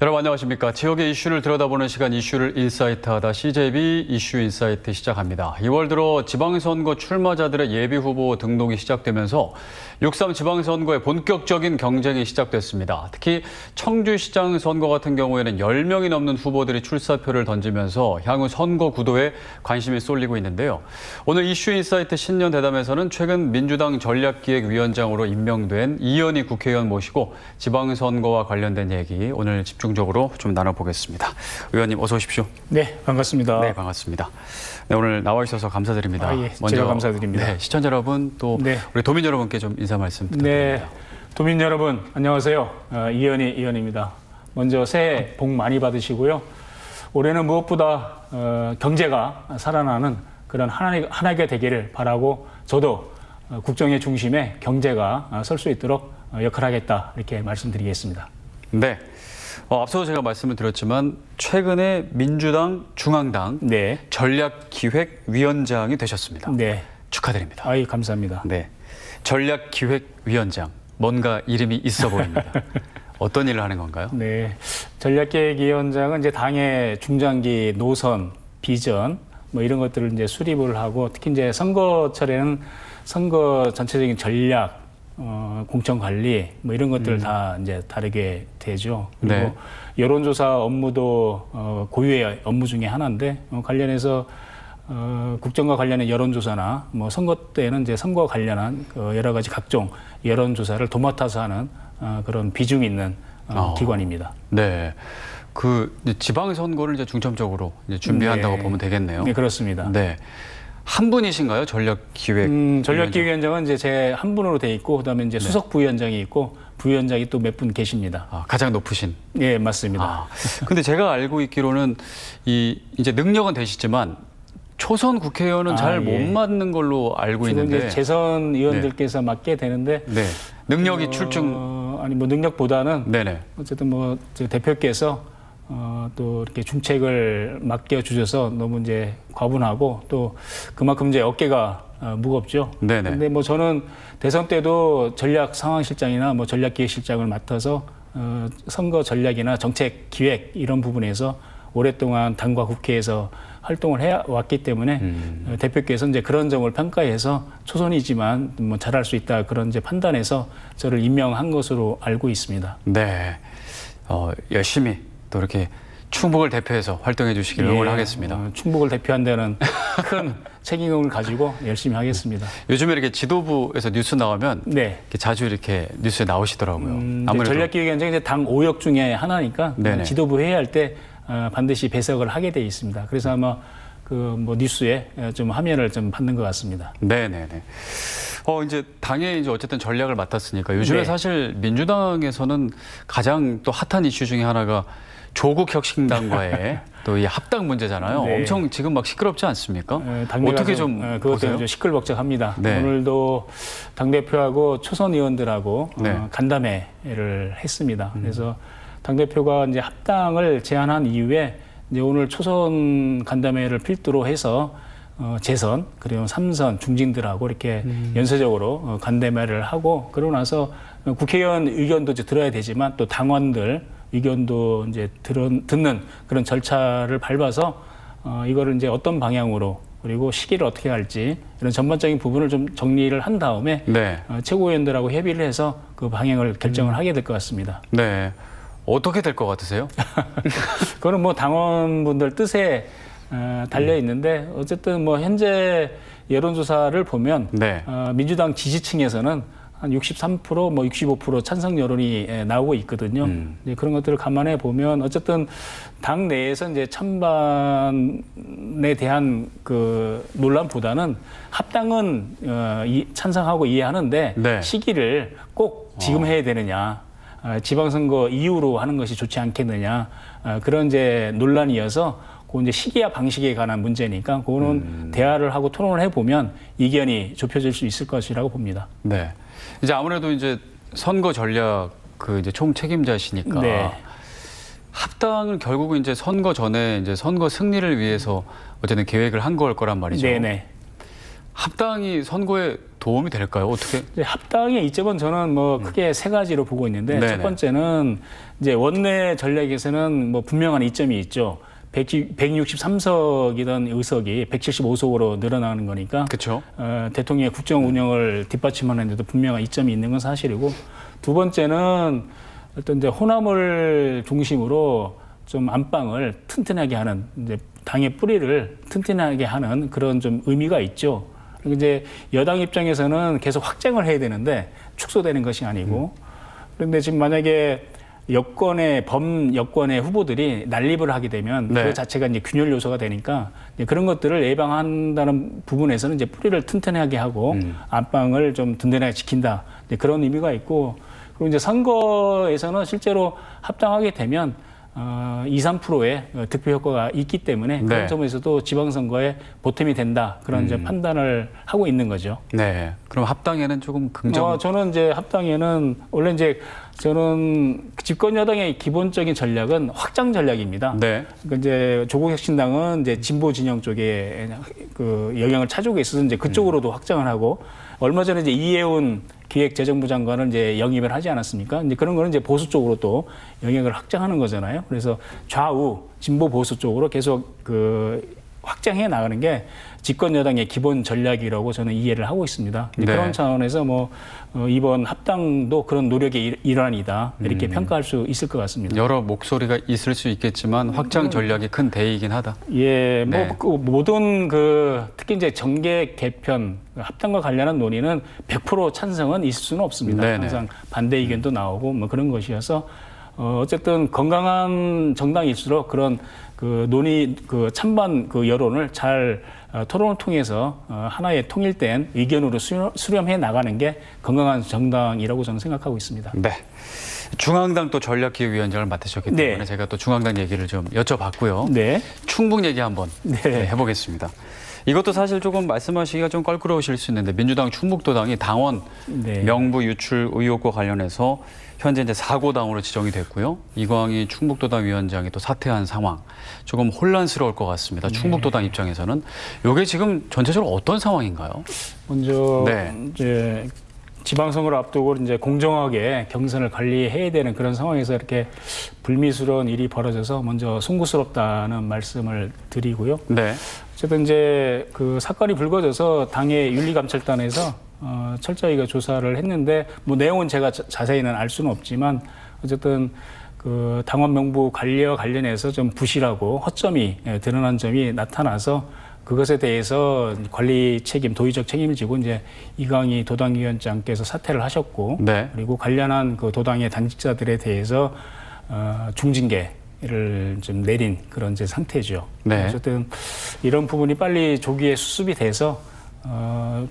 여러분 안녕하십니까. 지역의 이슈를 들여다보는 시간 이슈를 인사이트하다 CJB 이슈 인사이트 시작합니다. 2월 들어 지방선거 출마자들의 예비후보 등록이 시작되면서 6.3 지방선거의 본격적인 경쟁이 시작됐습니다. 특히 청주시장 선거 같은 경우에는 10명이 넘는 후보들이 출사표를 던지면서 향후 선거 구도에 관심이 쏠리고 있는데요. 오늘 이슈 인사이트 신년 대담에서는 최근 민주당 전략기획위원장으로 임명된 이현희 국회의원 모시고 지방선거와 관련된 얘기 오늘 집중적으로 좀 나눠보겠습니다. 의원님 어서 오십시오. 네, 반갑습니다. 네, 반갑습니다. 네, 오늘 나와 주셔서 감사드립니다. 예, 먼저 제가 감사드립니다. 네, 시청자 여러분 또 네. 우리 도민 여러분께 좀 인사 말씀 부탁드립니다. 네, 도민 여러분 안녕하세요. 이현희 의원입니다. 먼저 새해 복 많이 받으시고요. 올해는 무엇보다 경제가 살아나는 그런 한 해가 되기를 바라고 저도 국정의 중심에 경제가 설 수 있도록 역할하겠다 이렇게 말씀드리겠습니다. 네. 앞서 제가 말씀을 드렸지만 최근에 민주당 중앙당 네. 전략기획위원장이 되셨습니다. 네. 축하드립니다. 아이 감사합니다. 네. 전략기획위원장 뭔가 이름이 있어 보입니다. 어떤 일을 하는 건가요? 네. 전략기획위원장은 이제 당의 중장기 노선, 비전 뭐 이런 것들을 이제 수립을 하고 특히 이제 선거철에는 선거 전체적인 전략 공천 관리 뭐 이런 것들을 다 이제 다르게 되죠. 그리고 네. 여론조사 업무도 고유의 업무 중에 하나인데 관련해서 국정과 관련된 여론조사나 뭐 선거 때는 이제 선거와 관련한 여러 가지 각종 여론조사를 도맡아서 하는 그런 비중 있는 기관입니다. 네. 그 지방선거를 이제 중점적으로 이제 준비한다고 네. 보면 되겠네요. 네, 그렇습니다. 네. 한 분이신가요? 전략기획. 전략기획위원장은 이제 제 한 분으로 돼 있고 그다음에 이제 수석 부위원장이 있고 부위원장이 또 몇 분 계십니다. 가장 높으신. 네, 맞습니다. 근데 제가 알고 있기로는 이제 능력은 되시지만 초선 국회의원은 잘 못 맡는 걸로 알고 주로 있는데. 이제 재선 의원들께서 맡게 되는데 네. 능력이 출중. 아니 뭐 능력보다는 네네. 어쨌든 뭐 저 대표께서 또 이렇게 중책을 맡겨 주셔서 너무 이제 과분하고 또 그만큼 이제 어깨가 무겁죠. 네네. 근데 뭐 저는 대선 때도 전략 상황실장이나 뭐 전략기획실장을 맡아서 선거 전략이나 정책 기획 이런 부분에서 오랫동안 당과 국회에서 활동을 해 왔기 때문에 대표께서 이제 그런 점을 평가해서 초선이지만 뭐 잘할 수 있다 그런 이제 판단해서 저를 임명한 것으로 알고 있습니다. 네. 열심히 또 이렇게 충북을 대표해서 활동해 주시길 응원하겠습니다. 충북을 대표한 데는 큰 책임을 가지고 열심히 하겠습니다. 요즘에 이렇게 지도부에서 뉴스 나오면 네. 이렇게 자주 이렇게 뉴스에 나오시더라고요. 아무래도 전략기획위원장이 이제 당 5역 중에 하나니까 네네. 지도부 회의할 때 반드시 배석을 하게 돼 있습니다. 그래서 아마 그 뭐 뉴스에 좀 화면을 좀 받는 것 같습니다. 네네네. 이제 당에 이제 어쨌든 전략을 맡았으니까 요즘에 네. 사실 민주당에서는 가장 또 핫한 이슈 중에 하나가 조국 혁신당과의 또 이 합당 문제잖아요. 네. 엄청 지금 막 시끄럽지 않습니까? 당내가 어떻게 좀 그것 보세요? 때문에 좀 시끌벅적합니다. 네. 오늘도 당 대표하고 초선 의원들하고 네. 간담회를 했습니다. 그래서 당 대표가 이제 합당을 제안한 이후에 이제 오늘 초선 간담회를 필두로 해서 재선 그리고 3선 중진들하고 이렇게 연쇄적으로 간담회를 하고 그러고 나서 국회의원 의견도 이제 들어야 되지만 또 당원들 의견도 이제 듣는 그런 절차를 밟아서 이거를 이제 어떤 방향으로 그리고 시기를 어떻게 할지 이런 전반적인 부분을 좀 정리를 한 다음에 네. 최고위원들하고 협의를 해서 그 방향을 결정을 하게 될 것 같습니다. 네. 어떻게 될 것 같으세요? 그거는 뭐 당원분들 뜻에 달려 있는데 어쨌든 뭐 현재 여론조사를 보면 네. 민주당 지지층에서는 한 63%, 뭐 65% 찬성 여론이 나오고 있거든요. 이제 그런 것들을 감안해 보면 어쨌든 당 내에서 이제 찬반에 대한 그 논란보다는 합당은 찬성하고 이해하는데 네. 시기를 꼭 지금 해야 되느냐. 지방선거 이후로 하는 것이 좋지 않겠느냐 그런 이제 논란이어서 그 이제 시기와 방식에 관한 문제니까 그거는 대화를 하고 토론을 해보면 이견이 좁혀질 수 있을 것이라고 봅니다. 네. 이제 아무래도 이제 선거 전략 그 이제 총 책임자시니까 네. 합당을 결국은 이제 선거 전에 이제 선거 승리를 위해서 어쨌든 계획을 한 걸 거란 말이죠. 네네. 합당이 선거에 도움이 될까요? 어떻게? 이제 합당의 이점은 저는 뭐 크게 세 가지로 보고 있는데 네네. 첫 번째는 이제 원내 전략에서는 뭐 분명한 이점이 있죠. 163석이던 의석이 175석으로 늘어나는 거니까 그렇죠. 대통령의 국정 운영을 뒷받침하는 데도 분명한 이점이 있는 건 사실이고 두 번째는 어떤 이제 호남을 중심으로 좀 안방을 튼튼하게 하는 이제 당의 뿌리를 튼튼하게 하는 그런 좀 의미가 있죠. 그리고 이제 여당 입장에서는 계속 확장을 해야 되는데 축소되는 것이 아니고 그런데 지금 만약에 범여권의 후보들이 난립을 하게 되면 네. 그 자체가 이제 균열 요소가 되니까 이제 그런 것들을 예방한다는 부분에서는 이제 뿌리를 튼튼하게 하고 안방을 좀 든든하게 지킨다. 이제 그런 의미가 있고 그리고 이제 선거에서는 실제로 합당하게 되면 2, 3%의 득표 효과가 있기 때문에 네. 그런 점에서도 지방선거에 보탬이 된다. 그런 이제 판단을 하고 있는 거죠. 네. 그럼 합당에는 조금 긍정. 저는 이제 합당에는 원래 이제 저는 집권 여당의 기본적인 전략은 확장 전략입니다. 네. 그러니까 이제 조국혁신당은 이제 진보 진영 쪽에 그 영향을 차지하고 있어서 이제 그쪽으로도 확장을 하고 얼마 전에 이제 이해운 기획재정부 장관을 이제 영입을 하지 않았습니까? 이제 그런 거는 이제 보수 쪽으로 또 영향을 확장하는 거잖아요. 그래서 좌우 진보 보수 쪽으로 계속 그 확장해 나가는 게 집권 여당의 기본 전략이라고 저는 이해를 하고 있습니다. 네. 그런 차원에서 뭐 이번 합당도 그런 노력의 일환이다 이렇게 평가할 수 있을 것 같습니다. 여러 목소리가 있을 수 있겠지만 확장 전략이 큰 대이긴 하다. 예, 뭐 네. 그 모든 그 특히 이제 정계 개편 합당과 관련한 논의는 100% 찬성은 있을 수는 없습니다. 네네. 항상 반대 의견도 나오고 뭐 그런 것이어서 어쨌든 건강한 정당일수록 그런 그 논의 그 찬반 그 여론을 잘 토론을 통해서 하나의 통일된 의견으로 수렴해 나가는 게 건강한 정당이라고 저는 생각하고 있습니다. 네. 중앙당 또 전략기획위원장을 맡으셨기 때문에 네. 제가 또 중앙당 얘기를 좀 여쭤봤고요. 네. 충북 얘기 한번 네. 해보겠습니다. 이것도 사실 조금 말씀하시기가 좀 껄끄러우실 수 있는데 민주당 충북도당이 당원 네. 명부 유출 의혹과 관련해서 현재 이제 4고당으로 지정이 됐고요. 이광희 충북도당 위원장이 또 사퇴한 상황 조금 혼란스러울 것 같습니다. 충북도당 입장에서는 이게 지금 전체적으로 어떤 상황인가요? 먼저 네. 이제 지방선거를 앞두고 이제 공정하게 경선을 관리해야 되는 그런 상황에서 이렇게 불미스러운 일이 벌어져서 먼저 송구스럽다는 말씀을 드리고요. 네. 어쨌든 이제 그 사건이 불거져서 당의 윤리감찰단에서 철저히 그 조사를 했는데 뭐 내용은 제가 자세히는 알 수는 없지만 어쨌든 그 당원 명부 관리와 관련해서 좀 부실하고 허점이 드러난 점이 나타나서 그것에 대해서 관리 책임, 도의적 책임을 지고 이제 이광희 도당위원장께서 사퇴를 하셨고 네. 그리고 관련한 그 도당의 당직자들에 대해서 중징계를 좀 내린 그런 이제 상태죠. 네. 어쨌든 이런 부분이 빨리 조기에 수습이 돼서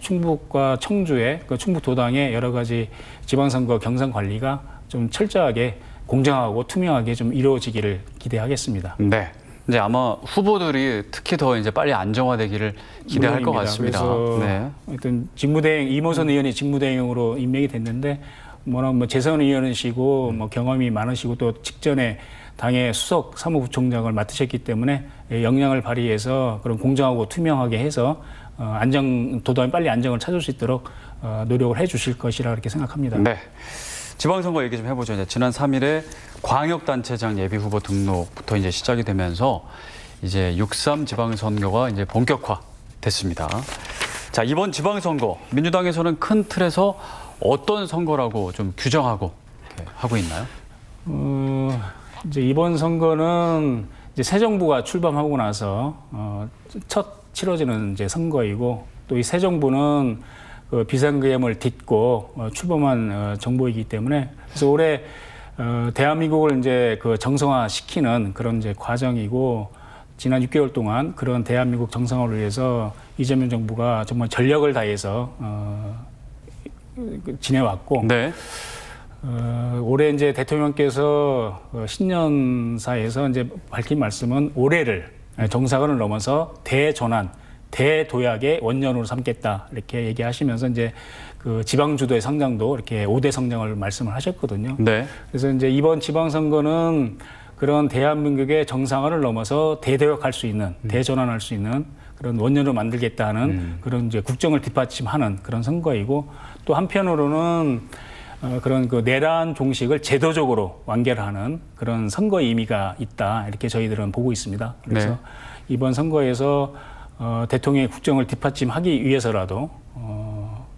충북과 청주의 그 충북도당의 여러 가지 지방선거 경선 관리가 좀 철저하게 공정하고 투명하게 좀 이루어지기를 기대하겠습니다. 네. 이제 아마 후보들이 특히 더 이제 빨리 안정화되기를 기대할 것 물론입니다. 같습니다. 그래서 네. 하여튼 직무대행 이모선 의원이 직무대행으로 임명이 됐는데 뭐 재선 의원이시고 뭐 경험이 많으시고 또 직전에 당의 수석 사무부총장을 맡으셨기 때문에 역량을 발휘해서 그런 공정하고 투명하게 해서 도당이 빨리 안정을 찾을 수 있도록 노력을 해주실 것이라 그렇게 생각합니다. 네. 지방선거 얘기 좀 해보죠. 이제 지난 3일에 광역단체장 예비후보 등록부터 이제 시작이 되면서 이제 6.3 지방선거가 이제 본격화됐습니다. 자, 이번 지방선거 민주당에서는 큰 틀에서 어떤 선거라고 좀 규정하고 이렇게 하고 있나요? 이제 이번 선거는 이제 새 정부가 출범하고 나서 첫 치러지는 이제 선거이고 또 이 새 정부는 그 비상계엄을 딛고 출범한 정부이기 때문에 그래서 올해 대한민국을 이제 그 정상화시키는 그런 이제 과정이고 지난 6개월 동안 그런 대한민국 정상화를 위해서 이재명 정부가 정말 전력을 다해서 지내왔고 네. 올해 이제 대통령께서 신년사에서 이제 밝힌 말씀은 올해를 정상을 넘어서 대전환, 대도약의 원년으로 삼겠다 이렇게 얘기하시면서 이제 그 지방주도의 성장도 이렇게 5대 성장을 말씀을 하셨거든요. 네. 그래서 이제 이번 지방선거는 그런 대한민국의 정상화를 넘어서 대대역할 수 있는, 대전환할 수 있는 그런 원년으로 만들겠다는 그런 이제 국정을 뒷받침하는 그런 선거이고, 또 한편으로는 그런 그 내란 종식을 제도적으로 완결하는 그런 선거의 의미가 있다, 이렇게 저희들은 보고 있습니다. 그래서 네. 이번 선거에서 대통령의 국정을 뒷받침하기 위해서라도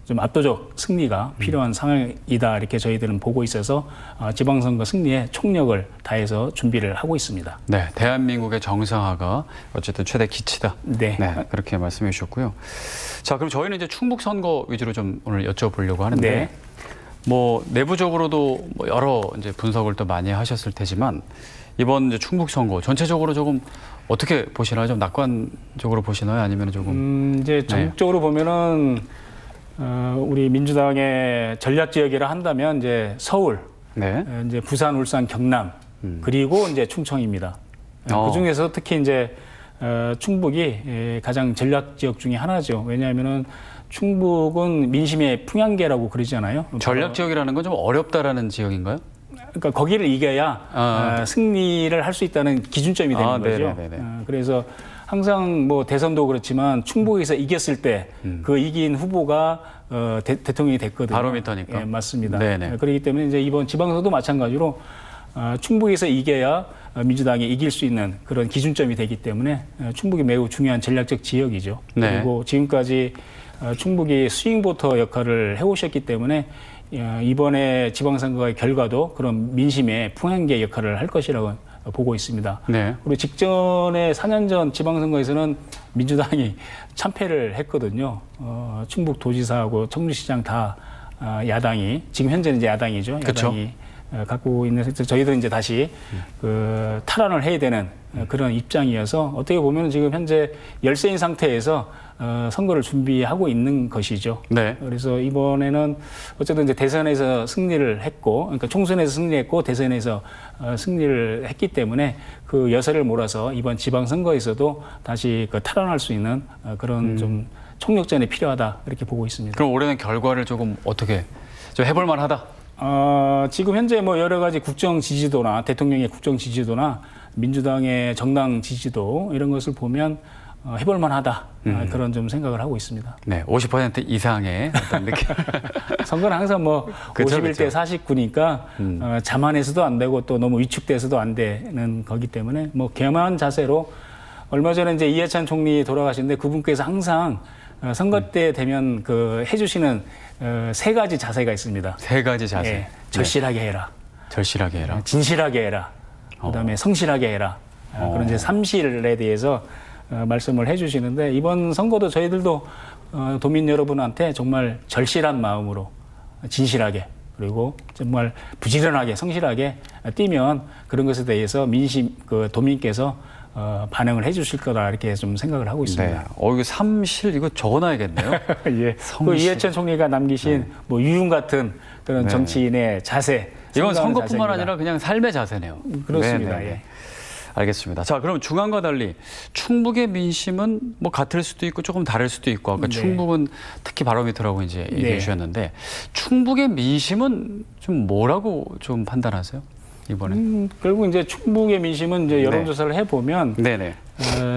좀 압도적 승리가 필요한 상황이다, 이렇게 저희들은 보고 있어서 지방선거 승리에 총력을 다해서 준비를 하고 있습니다. 네, 대한민국의 정상화가 어쨌든 최대 기치다. 네. 그렇게 말씀해 주셨고요. 자, 그럼 저희는 이제 충북 선거 위주로 좀 오늘 여쭤보려고 하는데, 네. 뭐 내부적으로도 뭐 여러 이제 분석을 또 많이 하셨을 테지만 이번 이제 충북 선거 전체적으로 조금 어떻게 보시나요? 좀 낙관적으로 보시나요? 아니면 조금 이제 전국적으로 보면은 우리 민주당의 전략 지역이라 한다면 이제 서울, 네. 이제 부산, 울산, 경남, 그리고 이제 충청입니다. 그 중에서 특히 이제 충북이 가장 전략 지역 중에 하나죠. 왜냐하면은 충북은 민심의 풍향계라고 그러잖아요. 전략 지역이라는 건 좀 어렵다라는 지역인가요? 그러니까 거기를 이겨야 승리를 할 수 있다는 기준점이 되는 거죠. 네네네. 그래서 항상 뭐 대선도 그렇지만 충북에서 이겼을 때 그 이긴 후보가 대통령이 됐거든요. 바로미터니까. 예, 맞습니다. 네네. 그렇기 때문에 이제 이번 지방선거도 마찬가지로 충북에서 이겨야 민주당이 이길 수 있는 그런 기준점이 되기 때문에 충북이 매우 중요한 전략적 지역이죠. 네. 그리고 지금까지 충북이 스윙보터 역할을 해오셨기 때문에 이번에 지방선거의 결과도 그런 민심의 풍향계 역할을 할 것이라고 보고 있습니다. 네. 그리고 직전에 4년 전 지방선거에서는 민주당이 참패를 했거든요. 충북도지사하고 청주시장 다 야당이, 지금 현재는 이제 야당이죠. 그쵸. 야당이 갖고 있는, 저희들은 이제 다시 그 탈환을 해야 되는 그런 입장이어서 어떻게 보면 지금 현재 열세인 상태에서 선거를 준비하고 있는 것이죠. 네. 그래서 이번에는 어쨌든 이제 대선에서 승리를 했고, 그러니까 총선에서 승리했고 대선에서 승리를 했기 때문에 그 여세를 몰아서 이번 지방선거에서도 다시 그 탈환할 수 있는 그런 좀 총력전이 필요하다, 이렇게 보고 있습니다. 그럼 올해는 결과를 조금 어떻게 좀 해볼 만하다? 지금 현재 뭐 여러 가지 국정 지지도나 대통령의 국정 지지도나 민주당의 정당 지지도 이런 것을 보면 해볼 만하다, 그런 좀 생각을 하고 있습니다. 네, 50% 이상의 어떤 느낌. 선거는 항상 뭐 그쵸, 51대 49니까 자만해서도 안 되고 또 너무 위축돼서도 안 되는 거기 때문에 뭐 겸한 자세로, 얼마 전에 이제 이해찬 총리 돌아가셨는데 그분께서 항상 선거 때 되면 그 해주시는 세 가지 자세가 있습니다. 세 가지 자세. 예, 절실하게 해라, 절실하게 해라. 진실하게 해라, 그다음에 성실하게 해라. 그런 이제 삼실에 대해서 말씀을 해주시는데, 이번 선거도 저희들도 도민 여러분한테 정말 절실한 마음으로 진실하게, 그리고 정말 부지런하게 성실하게 뛰면 그런 것에 대해서 민심, 그 도민께서 반응을 해주실 거다, 이렇게 좀 생각을 하고 있습니다. 네. 이거 삼실 이거 적어놔야겠네요. 예. 그 이해찬 총리가 남기신 뭐 유윤 같은 그런 정치인의 자세. 이건 선거하는 선거뿐만 자세입니다. 아니라 그냥 삶의 자세네요. 그렇습니다. 네, 네, 네. 예. 알겠습니다. 자, 그럼 중앙과 달리 충북의 민심은 뭐 같을 수도 있고 조금 다를 수도 있고, 아까 네. 충북은 특히 바로미터라고 이제 얘기해 주셨는데, 충북의 민심은 좀 뭐라고 좀 판단하세요? 이번에? 결국 이제 충북의 민심은 이제 여론조사를 해보면 네네.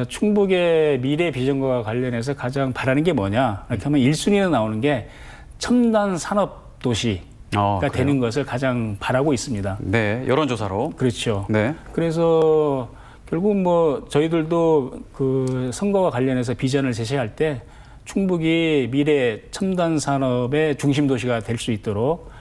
충북의 미래 비전과 관련해서 가장 바라는 게 뭐냐, 이렇게 하면 1순위로 나오는 게 첨단 산업 도시가 그래요? 되는 것을 가장 바라고 있습니다. 네, 여론조사로. 그렇죠. 네. 그래서 결국 뭐 저희들도 그 선거와 관련해서 비전을 제시할 때 충북이 미래 첨단 산업의 중심 도시가 될 수 있도록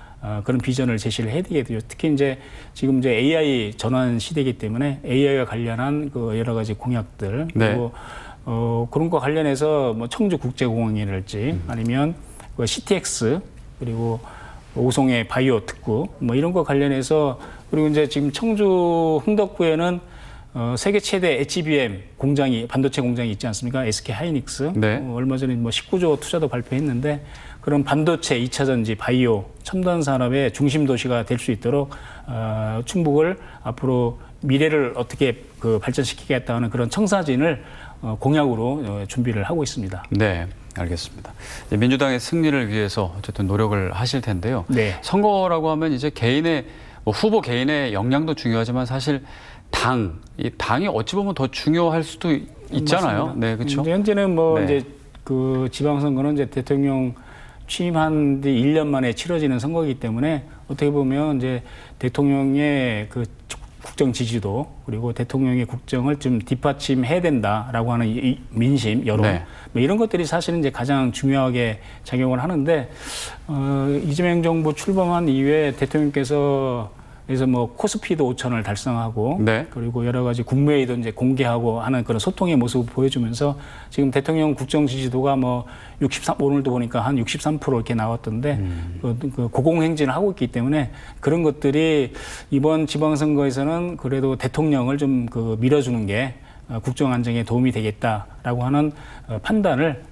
그런 비전을 제시를 해야 되겠죠. 특히 이제 지금 이제 AI 전환 시대이기 때문에 AI와 관련한 그 여러 가지 공약들, 네. 그리고 그런 거 관련해서 뭐 청주 국제공항이랄지 아니면 그 CTX, 그리고 오송의 바이오 특구 뭐 이런 거 관련해서, 그리고 이제 지금 청주 흥덕구에는 세계 최대 HBM 공장이, 반도체 공장이 있지 않습니까? SK 하이닉스. 네. 얼마 전에 뭐 19조 투자도 발표했는데, 그런 반도체, 2차 전지, 바이오, 첨단 산업의 중심 도시가 될 수 있도록 충북을 앞으로 미래를 어떻게 그 발전시키겠다 하는 그런 청사진을 공약으로 준비를 하고 있습니다. 네, 알겠습니다. 이제 민주당의 승리를 위해서 어쨌든 노력을 하실 텐데요. 네. 선거라고 하면 이제 개인의 뭐 후보 개인의 역량도 중요하지만 사실 이 당이 어찌 보면 더 중요할 수도 있잖아요. 맞습니다. 네, 그렇죠. 현재는 뭐 네. 이제 그 지방선거는 이제 대통령 취임한 뒤 1년 만에 치러지는 선거이기 때문에 어떻게 보면 이제 대통령의 그 국정 지지도 그리고 대통령의 국정을 좀 뒷받침해야 된다라고 하는 이 민심, 여론 네. 뭐 이런 것들이 사실은 이제 가장 중요하게 작용을 하는데 이재명 정부 출범한 이후에 대통령께서 그래서 뭐 코스피도 5천을 달성하고 네. 그리고 여러 가지 국무회의도 이제 공개하고 하는 그런 소통의 모습을 보여주면서 지금 대통령 국정 지지도가 뭐 63, 오늘도 보니까 한 63% 이렇게 나왔던데 그 고공행진을 하고 있기 때문에 그런 것들이 이번 지방선거에서는 그래도 대통령을 좀 그 밀어주는 게 국정 안정에 도움이 되겠다라고 하는 판단을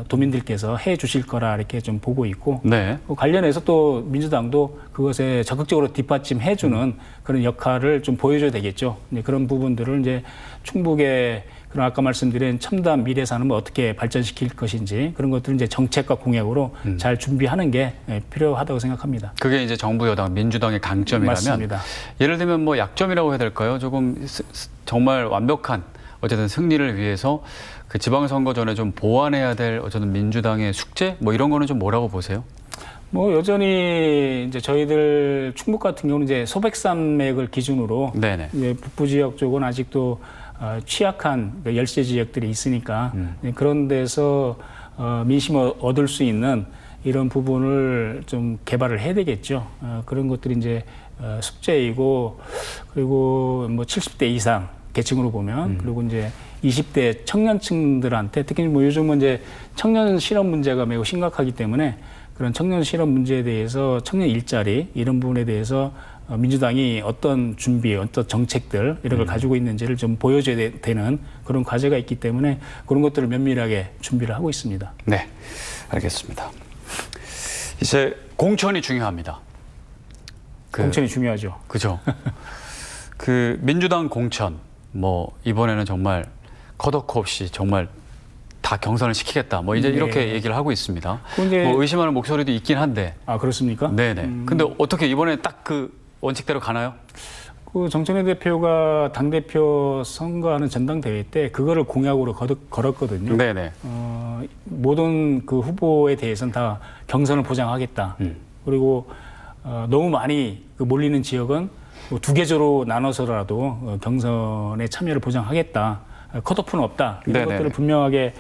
도민들께서 해 주실 거라 이렇게 좀 보고 있고 네. 관련해서 또 민주당도 그것에 적극적으로 뒷받침해 주는 그런 역할을 좀 보여줘야 되겠죠. 이제 그런 부분들을 이제 충북의 그런 아까 말씀드린 첨단 미래 산업을 어떻게 발전시킬 것인지 그런 것들을 이제 정책과 공약으로 잘 준비하는 게 필요하다고 생각합니다. 그게 이제 정부 여당 민주당의 강점이라면 맞습니다. 예를 들면 뭐 약점이라고 해야 될까요? 조금 정말 완벽한 어쨌든 승리를 위해서 그 지방선거 전에 좀 보완해야 될 어쨌든 민주당의 숙제 뭐 이런 거는 좀 뭐라고 보세요? 뭐 여전히 이제 저희들 충북 같은 경우는 이제 소백산맥을 기준으로 네네. 이제 북부 지역 쪽은 아직도 취약한 열세 지역들이 있으니까 그런 데서 민심을 얻을 수 있는 이런 부분을 좀 개발을 해야 되겠죠. 그런 것들이 이제 숙제이고 그리고 뭐 70대 이상 계층으로 보면 그리고 이제 20대 청년층들한테 특히 뭐 요즘은 이제 청년 실업 문제가 매우 심각하기 때문에 그런 청년 실업 문제에 대해서 청년 일자리 이런 부분에 대해서 민주당이 어떤 준비, 어떤 정책들 이런 걸 가지고 있는지를 좀 보여줘야 되는 그런 과제가 있기 때문에 그런 것들을 면밀하게 준비를 하고 있습니다. 네, 알겠습니다. 이제 공천이 중요합니다. 공천이 중요하죠. 그죠. 그 민주당 공천 뭐 이번에는 정말 컷오프 없이 정말 다 경선을 시키겠다. 뭐 이제 네. 이렇게 얘기를 하고 있습니다. 이제 뭐 의심하는 목소리도 있긴 한데. 아 그렇습니까? 네네. 근데 어떻게 이번에 딱 그 원칙대로 가나요? 그 정청래 대표가 당 대표 선거하는 전당대회 때 그거를 공약으로 걸었거든요. 네네. 모든 그 후보에 대해서는 다 경선을 보장하겠다. 그리고 너무 많이 그 몰리는 지역은 뭐 두 계조로 나눠서라도 경선에 참여를 보장하겠다. 컷오프는 없다. 이런 네네네. 것들을 분명하게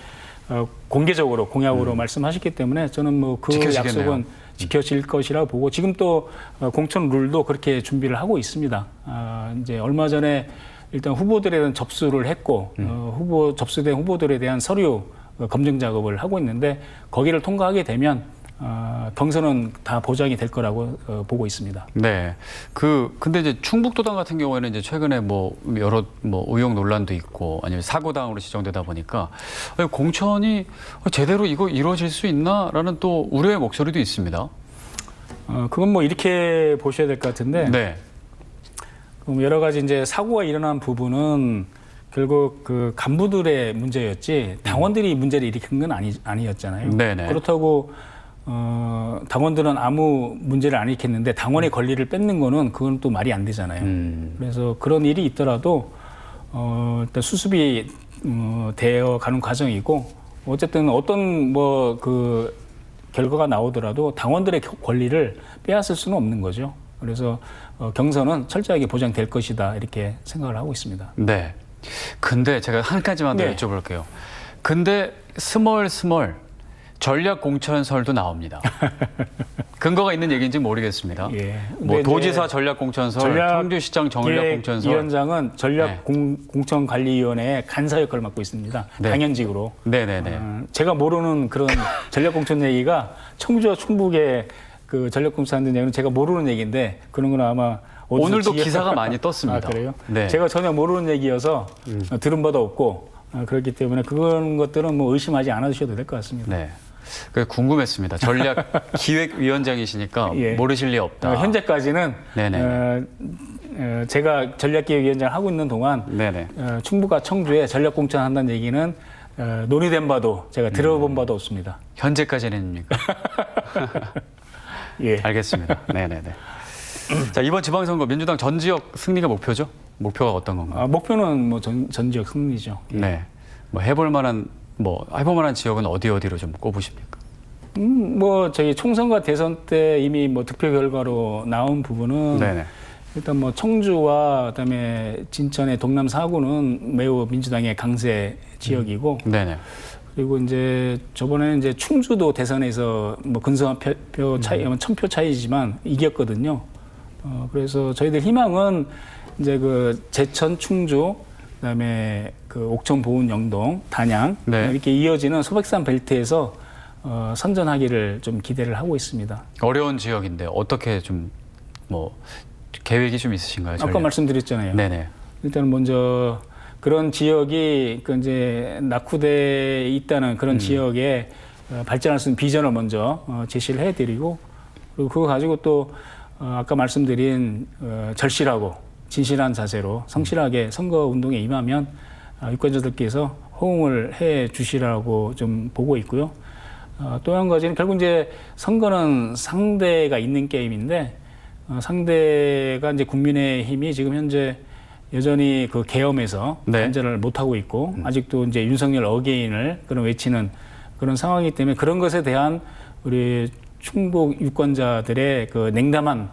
공개적으로 공약으로 말씀하셨기 때문에 저는 뭐 그 지켜지겠네요. 약속은 지켜질 것이라고 보고 지금 또 공천 룰도 그렇게 준비를 하고 있습니다. 이제 얼마 전에 일단 후보들에 대한 접수를 했고 접수된 후보들에 대한 서류 검증 작업을 하고 있는데 거기를 통과하게 되면 경선은 다 보장이 될 거라고 보고 있습니다. 네. 근데 이제 충북도당 같은 경우에는 이제 최근에 뭐 여러 뭐 의혹 논란도 있고 아니면 사고당으로 지정되다 보니까 공천이 제대로 이거 이루어질 수 있나라는 또 우려의 목소리도 있습니다. 그건 뭐 이렇게 보셔야 될 것 같은데 네. 그럼 여러 가지 이제 사고가 일어난 부분은 결국 그 간부들의 문제였지 당원들이 문제를 일으킨 건 아니었잖아요. 네네. 그렇다고 당원들은 아무 문제를 안 일으켰는데 당원의 권리를 뺏는 거는 그건 또 말이 안 되잖아요. 그래서 그런 일이 있더라도 일단 수습이 되어 가는 과정이고 어쨌든 어떤 뭐 그 결과가 나오더라도 당원들의 권리를 빼앗을 수는 없는 거죠. 그래서 경선은 철저하게 보장될 것이다 이렇게 생각을 하고 있습니다. 네. 근데 제가 한 가지만 더 네. 여쭤볼게요. 근데 스멀스멀 전략 공천설도 나옵니다. 근거가 있는 얘기인지 모르겠습니다. 예. 뭐 근데 도지사 이제 전략 공천설, 청주시장 전략 공천설. 위원장은 전략 네. 공천관리위원회의 간사 역할을 맡고 있습니다. 네. 당연직으로. 네네네. 제가 모르는 그런 전략 공천 얘기가 청주와 충북의 그 전략 공천하는 얘기는 제가 모르는 얘기인데 그런 건 아마 어디서 오늘도 기사가 많이 떴습니다. 아, 그래요? 네. 제가 전혀 모르는 얘기여서 들은 바도 없고 그렇기 때문에 그런 것들은 뭐 의심하지 않으셔도 될 것 같습니다. 네. 궁금했습니다. 전략 기획위원장이시니까 예. 모르실 리 없다. 현재까지는 네네. 제가 전략기획위원장을 하고 있는 동안 네네. 충북과 청주에 전략 공천한다는 얘기는 논의된 바도 제가 들어본 바도 없습니다. 현재까지는입니까? 예. 알겠습니다. 네네네. 자, 이번 지방선거 민주당 전 지역 승리가 목표죠? 목표가 어떤 건가요? 목표는 뭐 전 지역 승리죠. 네. 뭐 해볼 만한 지역은 어디로 좀 꼽으십니까? 뭐 저희 총선과 대선 때 이미 뭐 득표 결과로 나온 부분은 네네. 일단 뭐 청주와 그다음에 진천의 동남 4구는 매우 민주당의 강세 지역이고 네네. 그리고 이제 저번에는 이제 충주도 대선에서 뭐 근소한 표 차이, 1000표 차이지만 이겼거든요. 그래서 저희들 희망은 이제 그 제천, 충주, 그다음에 그 옥천, 보은, 영동, 단양 네. 이렇게 이어지는 소백산 벨트에서 선전하기를 좀 기대를 하고 있습니다. 어려운 지역인데 어떻게 좀 계획이 좀 있으신가요? 아까 전략? 말씀드렸잖아요. 네네. 일단 먼저 그런 지역이 그 이제 낙후돼 있다는 그런 지역에 발전할 수 있는 비전을 먼저 제시를 해드리고 그리고 그거 가지고 또 아까 말씀드린 절실하고 진실한 자세로 성실하게 선거 운동에 임하면 유권자들께서 호응을 해 주시라고 좀 보고 있고요. 또 한 가지는 결국 이제 선거는 상대가 있는 게임인데 상대가 이제 국민의힘이 지금 현재 여전히 그 계엄에서 네. 단절을 못 하고 있고 아직도 이제 윤석열 어게인을 그런 외치는 그런 상황이기 때문에 그런 것에 대한 우리 충북 유권자들의 그 냉담한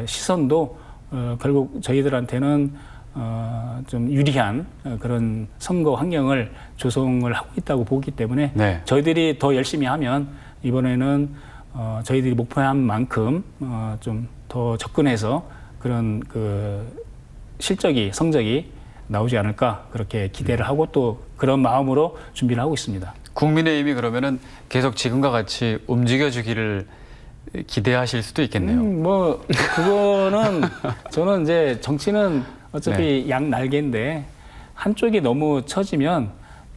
시선도 결국 저희들한테는 좀 유리한 그런 선거 환경을 조성을 하고 있다고 보기 때문에 네. 저희들이 더 열심히 하면 이번에는 저희들이 목표한 만큼 좀 더 접근해서 그런 그 성적이 나오지 않을까 그렇게 기대를 하고 또 그런 마음으로 준비를 하고 있습니다. 국민의힘이 그러면은 계속 지금과 같이 움직여주기를 기대하실 수도 있겠네요. 뭐 그거는 저는 이제 정치는 어차피 양 날개인데 한쪽이 너무 처지면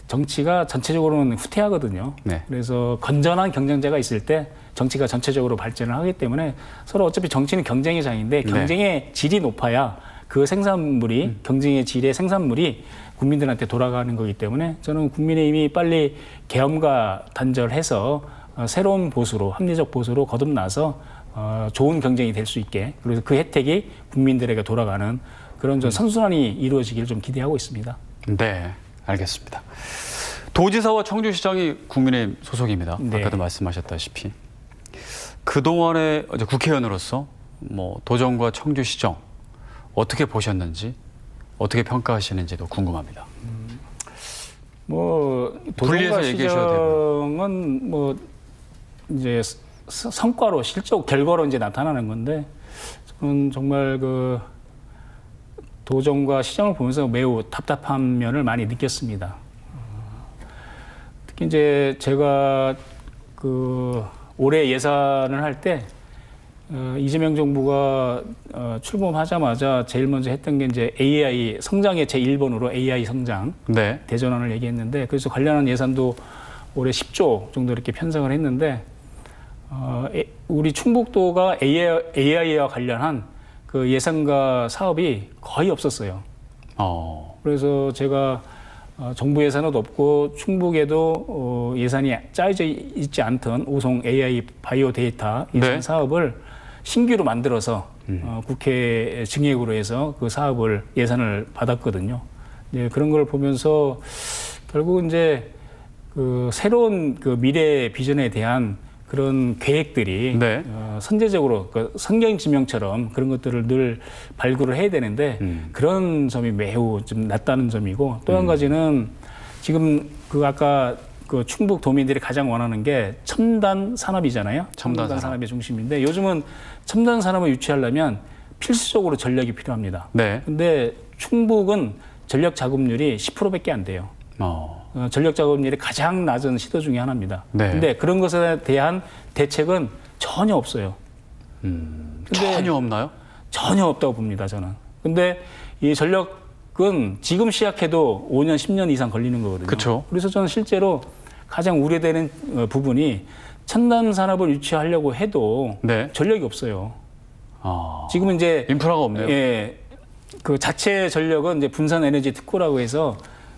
정치가 전체적으로는 후퇴하거든요. 네. 그래서 건전한 경쟁자가 있을 때 정치가 전체적으로 발전을 하기 때문에 서로 어차피 정치는 경쟁의 장인데 경쟁의 질이 높아야 그 생산물이 경쟁의 질의 생산물이 국민들한테 돌아가는 거기 때문에 저는 국민의힘이 빨리 계엄과 단절해서 새로운 보수로 합리적 보수로 거듭나서 좋은 경쟁이 될 수 있게 그래서 그 혜택이 국민들에게 돌아가는 그런 좀 선순환이 이루어지기를 좀 기대하고 있습니다. 네, 알겠습니다. 도지사와 청주시장이 국민의힘 소속입니다. 네. 아까도 말씀하셨다시피 그동안에 이제 국회의원으로서 도정과 청주시정 어떻게 보셨는지 어떻게 평가하시는지도 궁금합니다. 분리해서 도정과 얘기하셔도 시정은 이제 성과로 실적 결과로 이제 나타나는 건데 저는 정말 그 도정과 시정을 보면서 매우 답답한 면을 많이 느꼈습니다. 특히 이제 제가 그 올해 예산을 할 때 이재명 정부가 출범하자마자 제일 먼저 했던 게 이제 AI 성장의 제1번으로 AI 성장 네. 대전환을 얘기했는데 그래서 관련한 예산도 올해 10조 정도 이렇게 편성을 했는데 우리 충북도가 AI와 관련한 그 예산과 사업이 거의 없었어요. 그래서 제가 정부 예산은 없고 충북에도 예산이 짜여져 있지 않던 오송 AI 바이오 데이터 예산 네. 사업을 신규로 만들어서 국회 증액으로 해서 그 사업을 예산을 받았거든요. 네, 그런 걸 보면서 결국 이제 그 새로운 그 미래 비전에 대한 그런 계획들이 네. 선제적으로 그 성경지명처럼 그런 것들을 늘 발굴을 해야 되는데 그런 점이 매우 좀 낮다는 점이고 또 한 가지는 지금 그 아까 그 충북 도민들이 가장 원하는 게 첨단 산업이잖아요. 첨단 산업의 중심인데 요즘은 첨단 산업을 유치하려면 필수적으로 전력이 필요합니다. 네. 근데 충북은 전력 자급률이 10%밖에 안 돼요. 전력 작업률이 가장 낮은 시도 중에 하나입니다. 네. 근데 그런 것에 대한 대책은 전혀 없어요. 전혀 없나요? 전혀 없다고 봅니다, 저는. 근데 이 전력은 지금 시작해도 5년, 10년 이상 걸리는 거거든요. 그쵸. 그래서 저는 실제로 가장 우려되는 부분이 첨단 산업을 유치하려고 해도 네. 전력이 없어요. 지금은 이제 인프라가 없네요. 예, 그 자체 전력은 이제 분산 에너지 특구라고 해서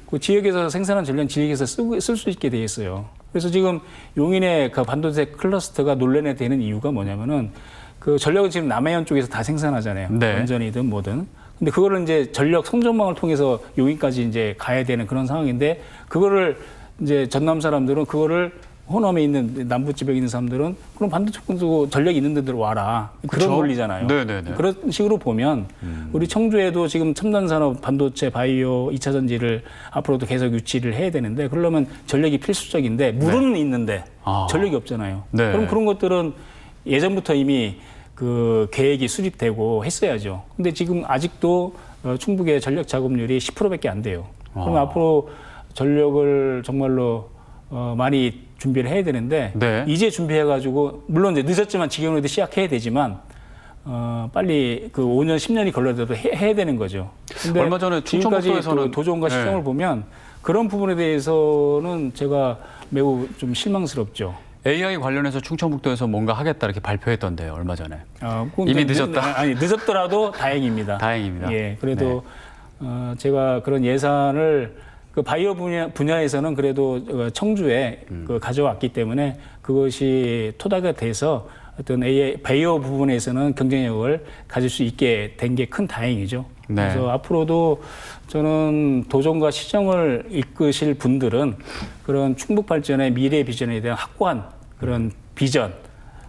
그 지역에서 생산한 전력 지역에서 쓸 수 있게 돼 있어요. 그래서 지금 용인의 그 반도체 클러스터가 논란이 되는 이유가 뭐냐면은 그 전력은 지금 남해안 쪽에서 다 생산하잖아요. 네. 원전이든 뭐든. 근데 그거를 이제 전력 송전망을 통해서 용인까지 이제 가야 되는 그런 상황인데 그거를 이제 전남 사람들은 그거를 호남에 있는 남부 지방에 있는 사람들은 그럼 반도체도 전력이 있는 데로 와라. 그런 그쵸? 논리잖아요. 네네네. 그런 식으로 보면 우리 청주에도 지금 첨단 산업, 반도체, 바이오, 2차 전지를 앞으로도 계속 유치를 해야 되는데 그러려면 전력이 필수적인데 물은 있는데 전력이 없잖아요. 네. 그럼 그런 것들은 예전부터 이미 그 계획이 수립되고 했어야죠. 근데 지금 아직도 충북의 전력 작업률이 10%밖에 안 돼요. 그럼 앞으로 전력을 정말로 많이 준비를 해야 되는데 네. 이제 준비해가지고 물론 이제 늦었지만 지금으로도 시작해야 되지만 빨리 그 5년 10년이 걸려도 해야 되는 거죠. 근데 얼마 전에 충청북도에서는 도정과 시정을 네. 보면 그런 부분에 대해서는 제가 매우 좀 실망스럽죠. AI 관련해서 충청북도에서 뭔가 하겠다 이렇게 발표했던데요, 얼마 전에. 그건 이미 좀 늦었다. 아니 늦었더라도 다행입니다. 다행입니다. 예, 그래도 제가 그런 예산을 그 바이오 분야에서는 그래도 청주에 그 가져왔기 때문에 그것이 토대가 돼서 어떤 AI 바이오 부분에서는 경쟁력을 가질 수 있게 된 게 큰 다행이죠. 네. 그래서 앞으로도 저는 도정과 시정을 이끄실 분들은 그런 충북 발전의 미래 비전에 대한 확고한 그런 비전,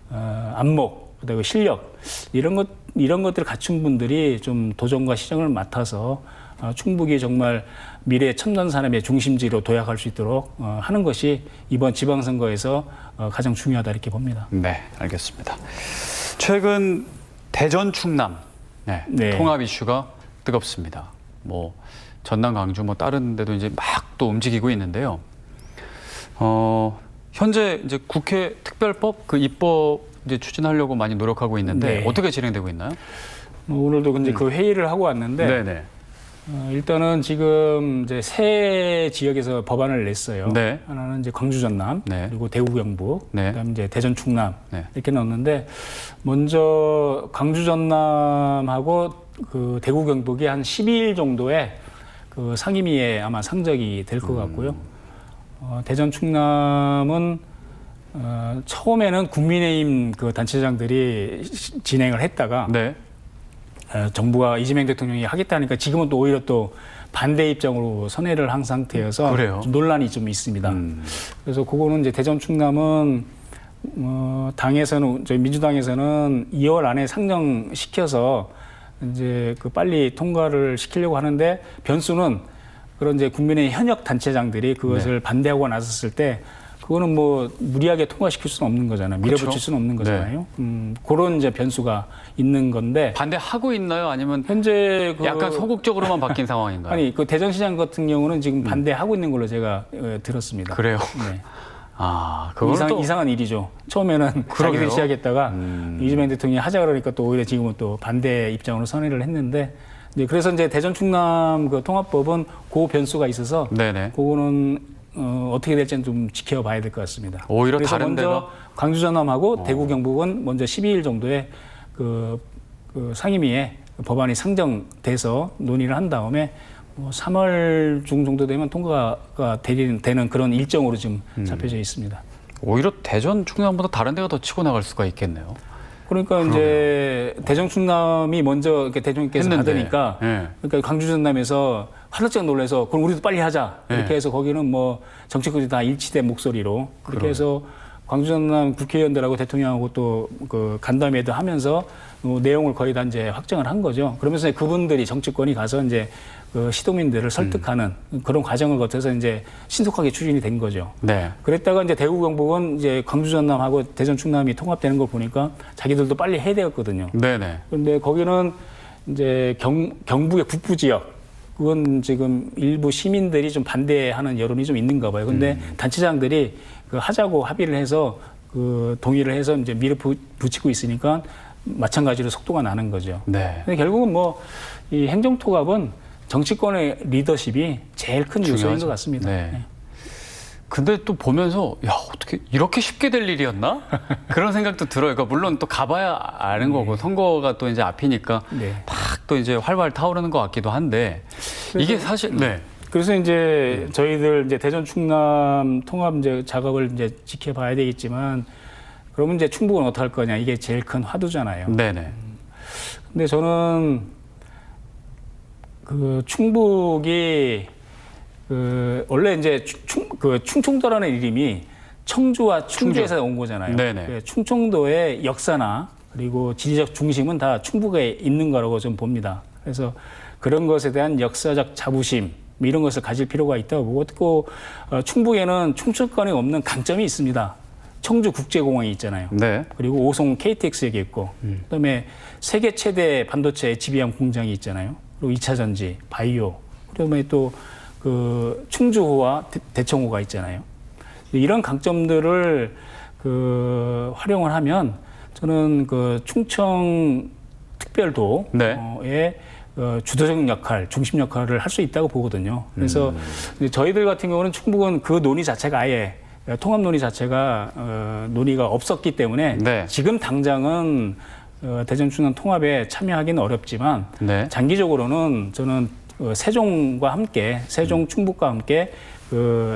안목, 그다음에 실력 이런 것들을 갖춘 분들이 좀 도정과 시정을 맡아서 충북이 정말 미래 첨단 산업의 중심지로 도약할 수 있도록 하는 것이 이번 지방선거에서 가장 중요하다 이렇게 봅니다. 네, 알겠습니다. 최근 대전 충남 네. 통합 이슈가 뜨겁습니다. 뭐 전남 광주 뭐 다른 데도 이제 막 또 움직이고 있는데요. 현재 이제 국회 특별법 그 입법 이제 추진하려고 많이 노력하고 있는데 네. 어떻게 진행되고 있나요? 오늘도 근데 그 회의를 하고 왔는데 네네. 일단은 지금 이제 세 지역에서 법안을 냈어요. 네. 하나는 이제 광주 전남, 네. 그리고 대구 경북, 네. 그다음에 이제 대전 충남 네. 이렇게 넣었는데 먼저 광주 전남하고 그 대구 경북이 한 12일 정도에 그 상임위에 아마 상정이 될 것 같고요. 대전 충남은 처음에는 국민의힘 그 단체장들이 진행을 했다가 네. 정부가 이재명 대통령이 하겠다니까 지금은 또 오히려 또 반대 입장으로 선회를 한 상태여서 그래요? 좀 논란이 좀 있습니다. 그래서 그거는 이제 대전 충남은 당에서는 저희 민주당에서는 2월 안에 상정시켜서 이제 그 빨리 통과를 시키려고 하는데 변수는 그런 이제 국민의 현역 단체장들이 그것을 반대하고 나섰을 때 그거는 뭐 무리하게 통과시킬 수는 없는 거잖아요. 밀어붙일 그렇죠? 수는 없는 거잖아요. 그런 이제 변수가 있는 건데 반대하고 있나요? 아니면 현재 그 약간 소극적으로만 바뀐 상황인가요? 아니 그 대전시장 같은 경우는 지금 반대하고 있는 걸로 제가 들었습니다. 그래요? 네. 그건 또 이상한 일이죠. 처음에는 그러게요. 자기들이 시작했다가 이재명 대통령이 하자 그러니까 또 오히려 지금은 또 반대 입장으로 선회를 했는데 그래서 이제 대전 충남 그 통합법은 그 변수가 있어서 네네. 그거는 어떻게 될지는 좀 지켜봐야 될 것 같습니다. 오히려 그래서 다른 먼저 데가 광주 전남하고 대구 경북은 먼저 12일 정도에 그 상임위에 법안이 상정돼서 논의를 한 다음에 3월 중 정도 되면 통과가 되는 그런 일정으로 지금 잡혀져 있습니다. 오히려 대전 충남보다 다른 데가 더 치고 나갈 수가 있겠네요. 그러니까 이제 대전 충남이 먼저 이렇게 대통령께서 했는데. 받으니까 네. 그러니까 광주 전남에서 화들짝 놀라서 그럼 우리도 빨리 하자 이렇게 네. 해서 거기는 뭐 정치권이 다 일치된 목소리로 그렇게 해서 광주 전남 국회의원들하고 대통령하고 또 그 간담회도 하면서 내용을 거의 다 이제 확정을 한 거죠. 그러면서 그분들이 정치권이 가서 이제 그 시도민들을 설득하는 그런 과정을 거쳐서 이제 신속하게 추진이 된 거죠. 네. 그랬다가 이제 대구 경북은 이제 광주 전남하고 대전 충남이 통합되는 걸 보니까 자기들도 빨리 해야 되었거든요. 네네. 그런데 거기는 이제 경북의 북부 지역 그건 지금 일부 시민들이 좀 반대하는 여론이 좀 있는가 봐요. 근데 단체장들이 그 하자고 합의를 해서 그 동의를 해서 이제 밀어붙이고 있으니까 마찬가지로 속도가 나는 거죠. 네. 근데 결국은 뭐 이 행정통합은 정치권의 리더십이 제일 큰 요소인 중요하죠. 것 같습니다. 네. 네. 근데 또 보면서 야 어떻게 이렇게 쉽게 될 일이었나 그런 생각도 들어요. 그러니까 물론 또 가봐야 아는 거고 선거가 또 이제 앞이니까 네. 막 또 이제 활활 타오르는 것 같기도 한데 이게 사실 네. 그래서 이제 저희들 이제 대전 충남 통합 이제 작업을 이제 지켜봐야 되겠지만 그러면 이제 충북은 어떻게 할 거냐 이게 제일 큰 화두잖아요. 네네. 근데 저는 그 충북이 원래 이제 충청도라는 이름이 청주와 충주에서 온 거잖아요. 네네. 충청도의 역사나 그리고 지리적 중심은 다 충북에 있는 거라고 좀 봅니다. 그래서 그런 것에 대한 역사적 자부심 이런 것을 가질 필요가 있다고 보고, 또 충북에는 충청권에 없는 강점이 있습니다. 청주국제공항이 있잖아요. 네. 그리고 오송 KTX역이 있고, 그다음에 세계 최대 반도체 HBM 공장이 있잖아요. 그리고 2차 전지, 바이오, 그다음에 또 그 충주호와 대청호가 있잖아요. 이런 강점들을 활용을 하면 저는 그 충청 특별도의 네. 주도적 역할, 중심 역할을 할 수 있다고 보거든요. 그래서 저희들 같은 경우는 충북은 그 논의 자체가 아예 통합 논의 자체가 논의가 없었기 때문에 네. 지금 당장은 대전 충남 통합에 참여하기는 어렵지만 네. 장기적으로는 저는 세종과 함께 세종 충북과 함께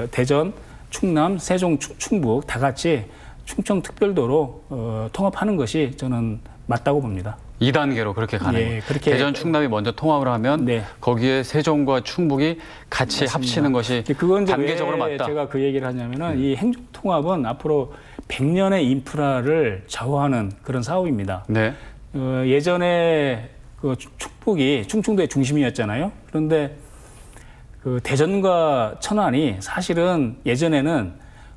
대전 충남 세종 충북 다 같이 충청 특별도로 통합하는 것이 저는 맞다고 봅니다. 2단계로 그렇게 가는 예, 거예요. 그렇게 대전 충남이 먼저 통합을 하면 네. 거기에 세종과 충북이 같이 맞습니다. 합치는 것이 그건 이제 단계적으로 왜 맞다. 제가 그 얘기를 하냐면은 이 행정 통합은 앞으로 100년의 인프라를 좌우하는 그런 사업입니다. 네. 예전에 그 충북이 충청도의 중심이었잖아요. 그런데 그 대전과 천안이 사실은 예전에는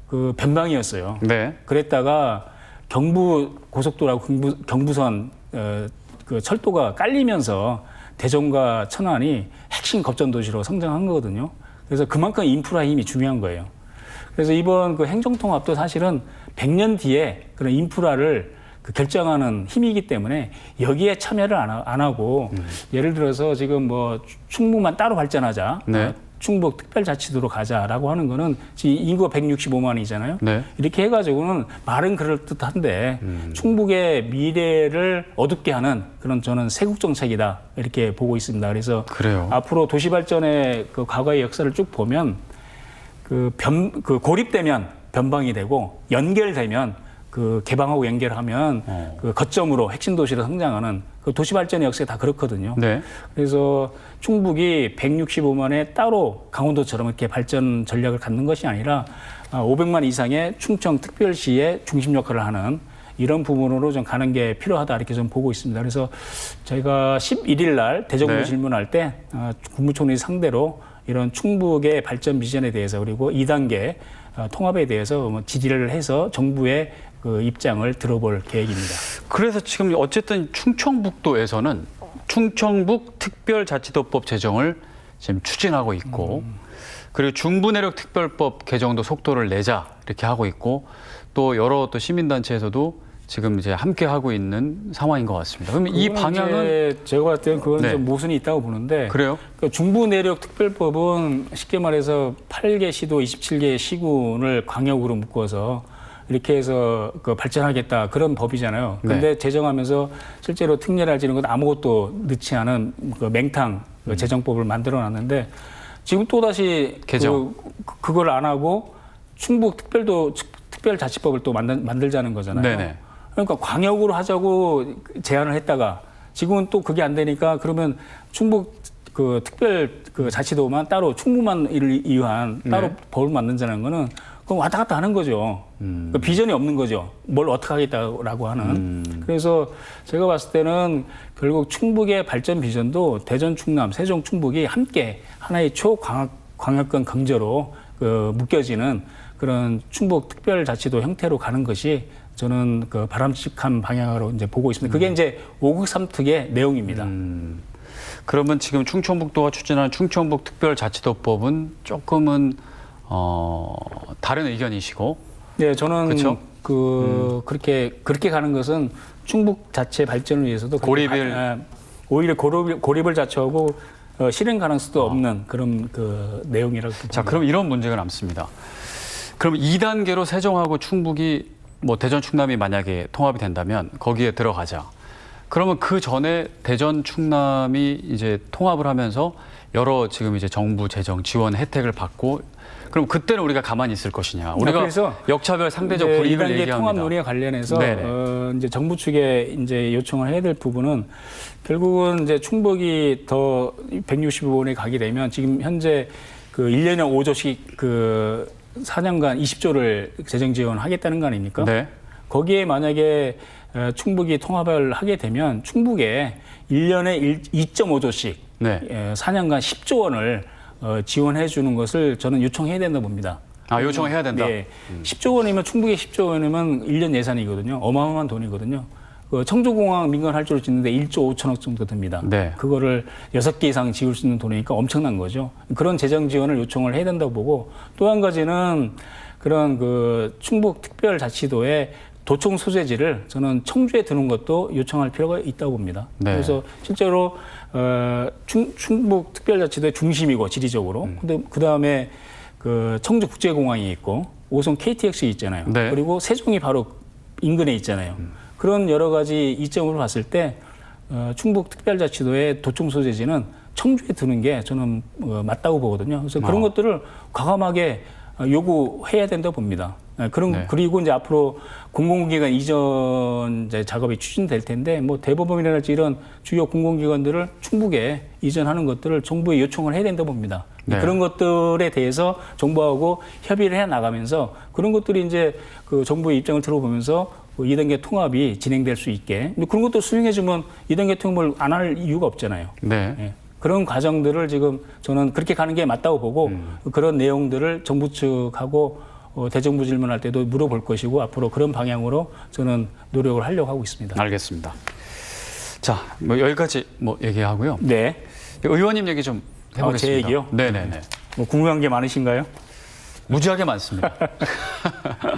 그 변방이었어요. 네. 그랬다가 경부 고속도로하고 경부선 그 철도가 깔리면서 대전과 천안이 핵심 거점 도시로 성장한 거거든요. 그래서 그만큼 인프라 힘이 중요한 거예요. 그래서 이번 그 행정통합도 사실은 100년 뒤에 그런 인프라를 결정하는 힘이기 때문에 여기에 참여를 안 하고 예를 들어서 지금 뭐 충북만 따로 발전하자. 네. 충북 특별자치도로 가자라고 하는 거는 지금 인구가 165만이잖아요. 네. 이렇게 해가지고는 말은 그럴듯한데 충북의 미래를 어둡게 하는 그런 저는 세국 정책이다 이렇게 보고 있습니다. 그래서 그래요. 앞으로 도시 발전의 그 과거의 역사를 쭉 보면 고립되면 변방이 되고 연결되면 개방하고 연결하면 그 거점으로 핵심 도시로 성장하는 그 도시 발전의 역사가 다 그렇거든요. 네. 그래서 충북이 165만에 따로 강원도처럼 이렇게 발전 전략을 갖는 것이 아니라 500만 이상의 충청 특별시의 중심 역할을 하는 이런 부분으로 좀 가는 게 필요하다 이렇게 좀 보고 있습니다. 그래서 저희가 11일 날 대정부 네. 질문할 때 국무총리 상대로 이런 충북의 발전 비전에 대해서 그리고 2단계 통합에 대해서 질의를 해서 정부의 그 입장을 들어볼 계획입니다. 그래서 지금 어쨌든 충청북도에서는 충청북 특별자치도법 제정을 지금 추진하고 있고 그리고 중부내륙 특별법 개정도 속도를 내자 이렇게 하고 있고 또 여러 또 시민단체에서도 지금 이제 함께 하고 있는 상황인 것 같습니다. 그러면 이 방향은 제가 봤을 때는 그건 네. 좀 모순이 있다고 보는데 그래요? 그러니까 중부내륙 특별법은 쉽게 말해서 8개 시도 27개 시군을 광역으로 묶어서 이렇게 해서 발전하겠다 그런 법이잖아요. 그런데 네. 제정하면서 실제로 특례랄지는 것 아무것도 넣지 않은 맹탕 제정법을 만들어놨는데 지금 또 다시 개정. 그걸 안 하고 충북 특별자치법을 또 만들자는 거잖아요. 네네. 그러니까 광역으로 하자고 제안을 했다가 지금은 또 그게 안 되니까 그러면 충북 특별자치도만 따로 충북만 위한 따로 네. 법을 만든다는 거는 그럼 왔다 갔다 하는 거죠. 그러니까 비전이 없는 거죠. 뭘 어떻게 하겠다라고 하는. 그래서 제가 봤을 때는 결국 충북의 발전 비전도 대전, 충남, 세종, 충북이 함께 하나의 초광역권 경제로 묶여지는 그런 충북 특별자치도 형태로 가는 것이 저는 바람직한 방향으로 이제 보고 있습니다. 그게 이제 5국 3특의 내용입니다. 그러면 지금 충청북도가 추진하는 충청북 특별자치도법은 조금은 다른 의견이시고. 네, 저는 그쵸? 그렇게 가는 것은 충북 자체 발전을 위해서도 오히려 고립을 자초하고 실행 가능성도 없는 그런 내용이라고 봅니다. 자, 그럼 이런 문제가 남습니다. 그럼 2단계로 세종하고 충북이 뭐 대전 충남이 만약에 통합이 된다면 거기에 들어가자. 그러면 그 전에 대전 충남이 이제 통합을 하면서 여러 지금 이제 정부 재정 지원 혜택을 받고 그럼 그때는 우리가 가만히 있을 것이냐? 우리가 그래서 역차별 상대적 불이익을 2단계 얘기합니다. 통합 논의와 관련해서 이제 정부 측에 이제 요청을 해야 될 부분은 결국은 이제 충북이 더 165원에 가게 되면 지금 현재 그 1년에 5조씩 그 4년간 20조를 재정 지원하겠다는 거 아닙니까? 네. 거기에 만약에 충북이 통합을 하게 되면 충북에 1년에 2.5조씩 네. 4년간 10조 원을 지원해 주는 것을 저는 요청해야 된다고 봅니다. 아, 요청해야 된다. 네. 10조 원이면 충북에 10조 원이면 1년 예산이거든요. 어마어마한 돈이거든요. 그 청주공항 민간 활주로 짓는데 1조 5천억 정도 듭니다. 네. 그거를 6개 이상 지을 수 있는 돈이니까 엄청난 거죠. 그런 재정 지원을 요청을 해야 된다고 보고 또 한 가지는 그런 그 충북 특별자치도의 도청 소재지를 저는 청주에 두는 것도 요청할 필요가 있다고 봅니다. 네. 그래서 실제로 충북 특별자치도의 중심이고 지리적으로. 근데 그 다음에 그 청주국제공항이 있고 오송 KTX 있잖아요. 네. 그리고 세종이 바로 인근에 있잖아요. 그런 여러 가지 이점으로 봤을 때 충북 특별자치도의 도청 소재지는 청주에 두는 게 저는 맞다고 보거든요. 그래서 그런 것들을 과감하게 요구해야 된다고 봅니다. 그리고 이제 앞으로 공공기관 이전 이제 작업이 추진될 텐데 뭐 대법원이랄지 이런 주요 공공기관들을 충북에 이전하는 것들을 정부에 요청을 해야 된다고 봅니다. 네. 그런 것들에 대해서 정부하고 협의를 해 나가면서 그런 것들이 이제 그 정부의 입장을 들어보면서 2단계 통합이 진행될 수 있게 그런 것도 수용해주면 2단계 통합을 안 할 이유가 없잖아요. 네. 예. 그런 과정들을 지금 저는 그렇게 가는 게 맞다고 보고 그런 내용들을 정부 측하고 대정부 질문할 때도 물어볼 것이고 앞으로 그런 방향으로 저는 노력을 하려고 하고 있습니다. 알겠습니다. 자, 뭐 여기까지 뭐 얘기하고요. 네. 의원님 얘기 좀 해보겠습니다. 제 얘기요? 네네네. 뭐 궁금한 게 많으신가요? 무지하게 많습니다.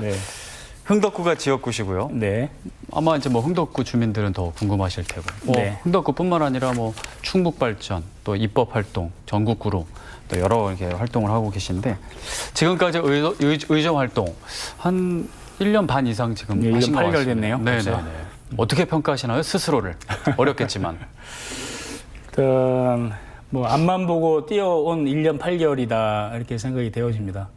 네. 흥덕구가 지역구시고요. 네. 아마 이제 뭐 흥덕구 주민들은 더 궁금하실 테고. 네. 흥덕구뿐만 아니라 뭐 충북 발전, 또 입법 활동, 전국구로 또 여러 개 활동을 하고 계신데 지금까지 의정 활동 한 1년 반 이상 지금 네, 하신 1년 것 8개월 같습니다. 됐네요. 네네네. 벌써. 어떻게 평가하시나요? 스스로를. 어렵겠지만. 일단 뭐 앞만 보고 뛰어온 1년 8개월이다 이렇게 생각이 되어집니다.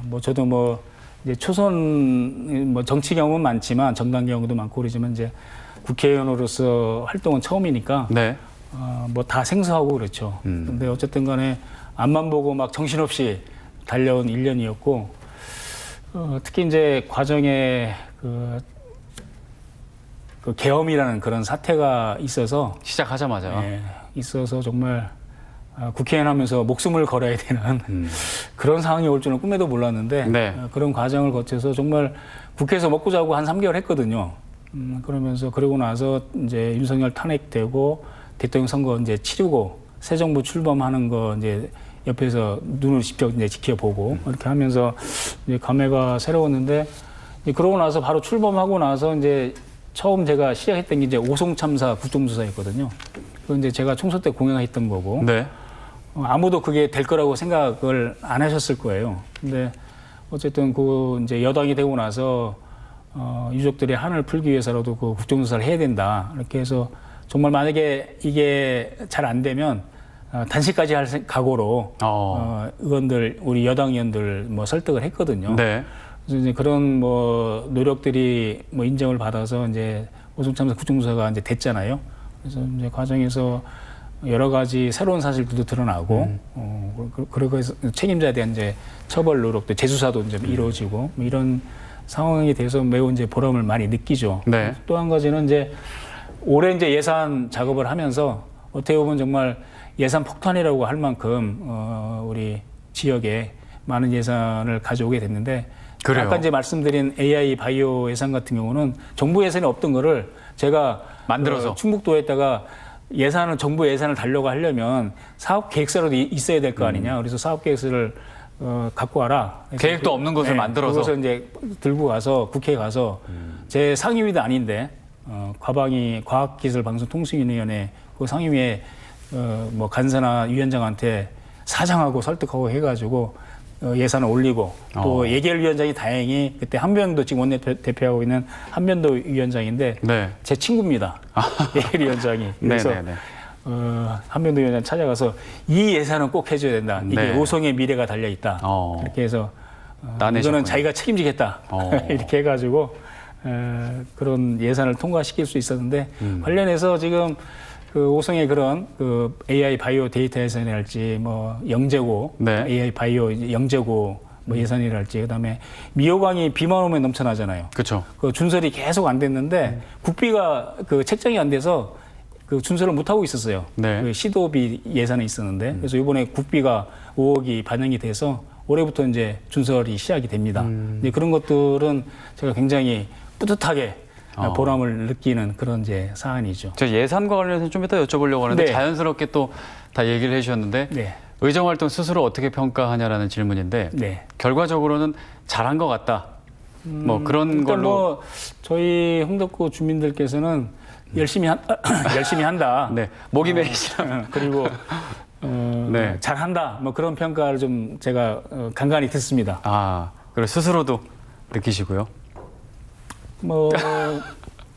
뭐 저도 뭐 이제 초선 뭐 정치 경험은 많지만 정당 경험도 많고 그러지만 이제 국회의원으로서 활동은 처음이니까 네. 뭐 다 생소하고 그렇죠. 근데 어쨌든 간에 앞만 보고 막 정신없이 달려온 1년이었고 특히 이제 과정에 그 계엄이라는 그런 사태가 있어서 시작하자마자. 있어서 정말 국회의원 하면서 목숨을 걸어야 되는 그런 상황이 올 줄은 꿈에도 몰랐는데 네. 그런 과정을 거쳐서 정말 국회에서 먹고 자고 한 3개월 했거든요. 그러면서 그러고 나서 이제 윤석열 탄핵되고 대통령 선거 이제 치르고 새 정부 출범하는 거 이제 옆에서 눈을 직접 이제 지켜보고 이렇게 하면서 이제 감회가 새로웠는데 이제 그러고 나서 바로 출범하고 나서 이제 처음 제가 시작했던 게 이제 오송 참사 국정조사였거든요. 그건 이제 제가 총선 때 공약했던 거고. 네. 아무도 그게 될 거라고 생각을 안 하셨을 거예요. 근데 어쨌든 그 이제 여당이 되고 나서 유족들의 한을 풀기 위해서라도 그 국정조사를 해야 된다. 이렇게 해서 정말 만약에 이게 잘 안 되면 단식까지 할 각오로 의원들 우리 여당 의원들 뭐 설득을 했거든요. 네. 그래서 이제 그런 뭐 노력들이 뭐 인정을 받아서 이제 오송참사 국정조사가 이제 됐잖아요. 그래서 이제 과정에서 여러 가지 새로운 사실들도 드러나고, 그리고 해서 책임자에 대한 이제 처벌 노력도 재수사도 이제 이루어지고, 뭐 이런 상황에 대해서 매우 이제 보람을 많이 느끼죠. 네. 또 한 가지는 이제 올해 이제 예산 작업을 하면서 어떻게 보면 정말 예산 폭탄이라고 할 만큼, 우리 지역에 많은 예산을 가져오게 됐는데, 그래요. 아까 이제 말씀드린 AI 바이오 예산 같은 경우는 정부 예산이 없던 거를 제가 만들어서 충북도에다가 예산을 정부 예산을 달려고 하려면 사업 계획서라도 있어야 될 거 아니냐. 그래서 사업 계획서를 갖고 와라. 계획도 없는 것을 만들어서 그것을 이제 들고 가서 국회에 가서 제 상임위도 아닌데 과방위 과학기술방송통신위원회 그 상임위에 뭐 간사나 위원장한테 사장하고 설득하고 해가지고 예산을 올리고 또 예결위원장이 다행히 그때 한변도 지금 원내대표하고 있는 한변도 위원장인데 네. 제 친구입니다. 예결위원장이. 그래서 네네네. 한변도 위원장 찾아가서 이 예산은 꼭 해줘야 된다. 이게 네. 오송의 미래가 달려 있다. 이렇게 해서 따내셨군요. 이거는 자기가 책임지겠다. 이렇게 해가지고 그런 예산을 통과시킬 수 있었는데 관련해서 지금 그 오송의 그런 그 AI 바이오 데이터 예산이랄지 뭐 영재고 네. AI 바이오 영재고 뭐 예산이랄지 그다음에 미호강이 비만 오면 넘쳐나잖아요. 그렇죠. 그 준설이 계속 안 됐는데 국비가 그 책정이 안 돼서 그 준설을 못 하고 있었어요. 네. 그 시도비 예산이 있었는데 그래서 이번에 국비가 5억이 반영이 돼서 올해부터 이제 준설이 시작이 됩니다. 이제 그런 것들은 제가 굉장히 뿌듯하게 보람을 느끼는 그런 이제 사안이죠. 저 예산과 관련해서 좀 이따 여쭤보려고 하는데 네. 자연스럽게 또 다 얘기를 해주셨는데 네. 의정활동 스스로 어떻게 평가하냐라는 질문인데 네. 결과적으로는 잘한 것 같다. 뭐 그런 일단 걸로. 뭐 저희 홍덕구 주민들께서는 열심히 한다. 네. 목이 메이시라. 그리고 네. 잘한다. 뭐 그런 평가를 좀 제가 간간히 듣습니다. 그리고 스스로도 느끼시고요. 뭐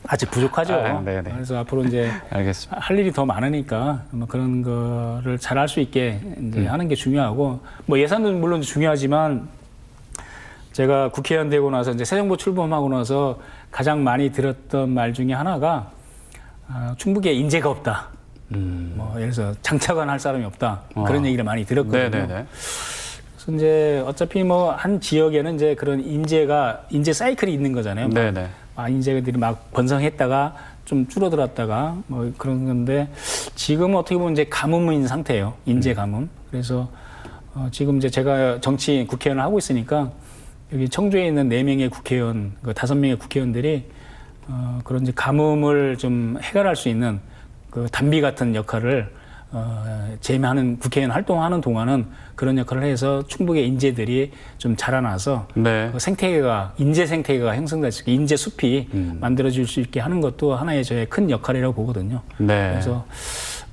아직 부족하죠. 네네. 그래서 앞으로 이제 알겠습니다. 할 일이 더 많으니까 뭐 그런 거를 잘할 수 있게 이제 하는 게 중요하고 뭐 예산도 물론 중요하지만 제가 국회의원 되고 나서 이제 새 정부 출범하고 나서 가장 많이 들었던 말 중에 하나가 충북에 인재가 없다. 뭐 예를 들어서 장차관 할 사람이 없다. 그런 얘기를 많이 들었거든요. 네네네. 그래서 이제 어차피 뭐 한 지역에는 이제 그런 인재 사이클이 있는 거잖아요. 네네. 인재들이 막 번성했다가 좀 줄어들었다가 뭐 그런 건데 지금은 어떻게 보면 이제 가뭄인 상태예요. 인재 가뭄. 그래서 지금 이제 제가 정치인 국회의원을 하고 있으니까 여기 청주에 있는 4명의 국회의원, 5명의 국회의원들이 그런 이제 가뭄을 좀 해결할 수 있는 그 단비 같은 역할을 재임하는 국회의원 활동하는 동안은 그런 역할을 해서 충북의 인재들이 좀 자라나서 네. 그 생태계가 인재 생태계가 형성될 수 있게 인재 숲이 만들어질 수 있게 하는 것도 하나의 저의 큰 역할이라고 보거든요. 네. 그래서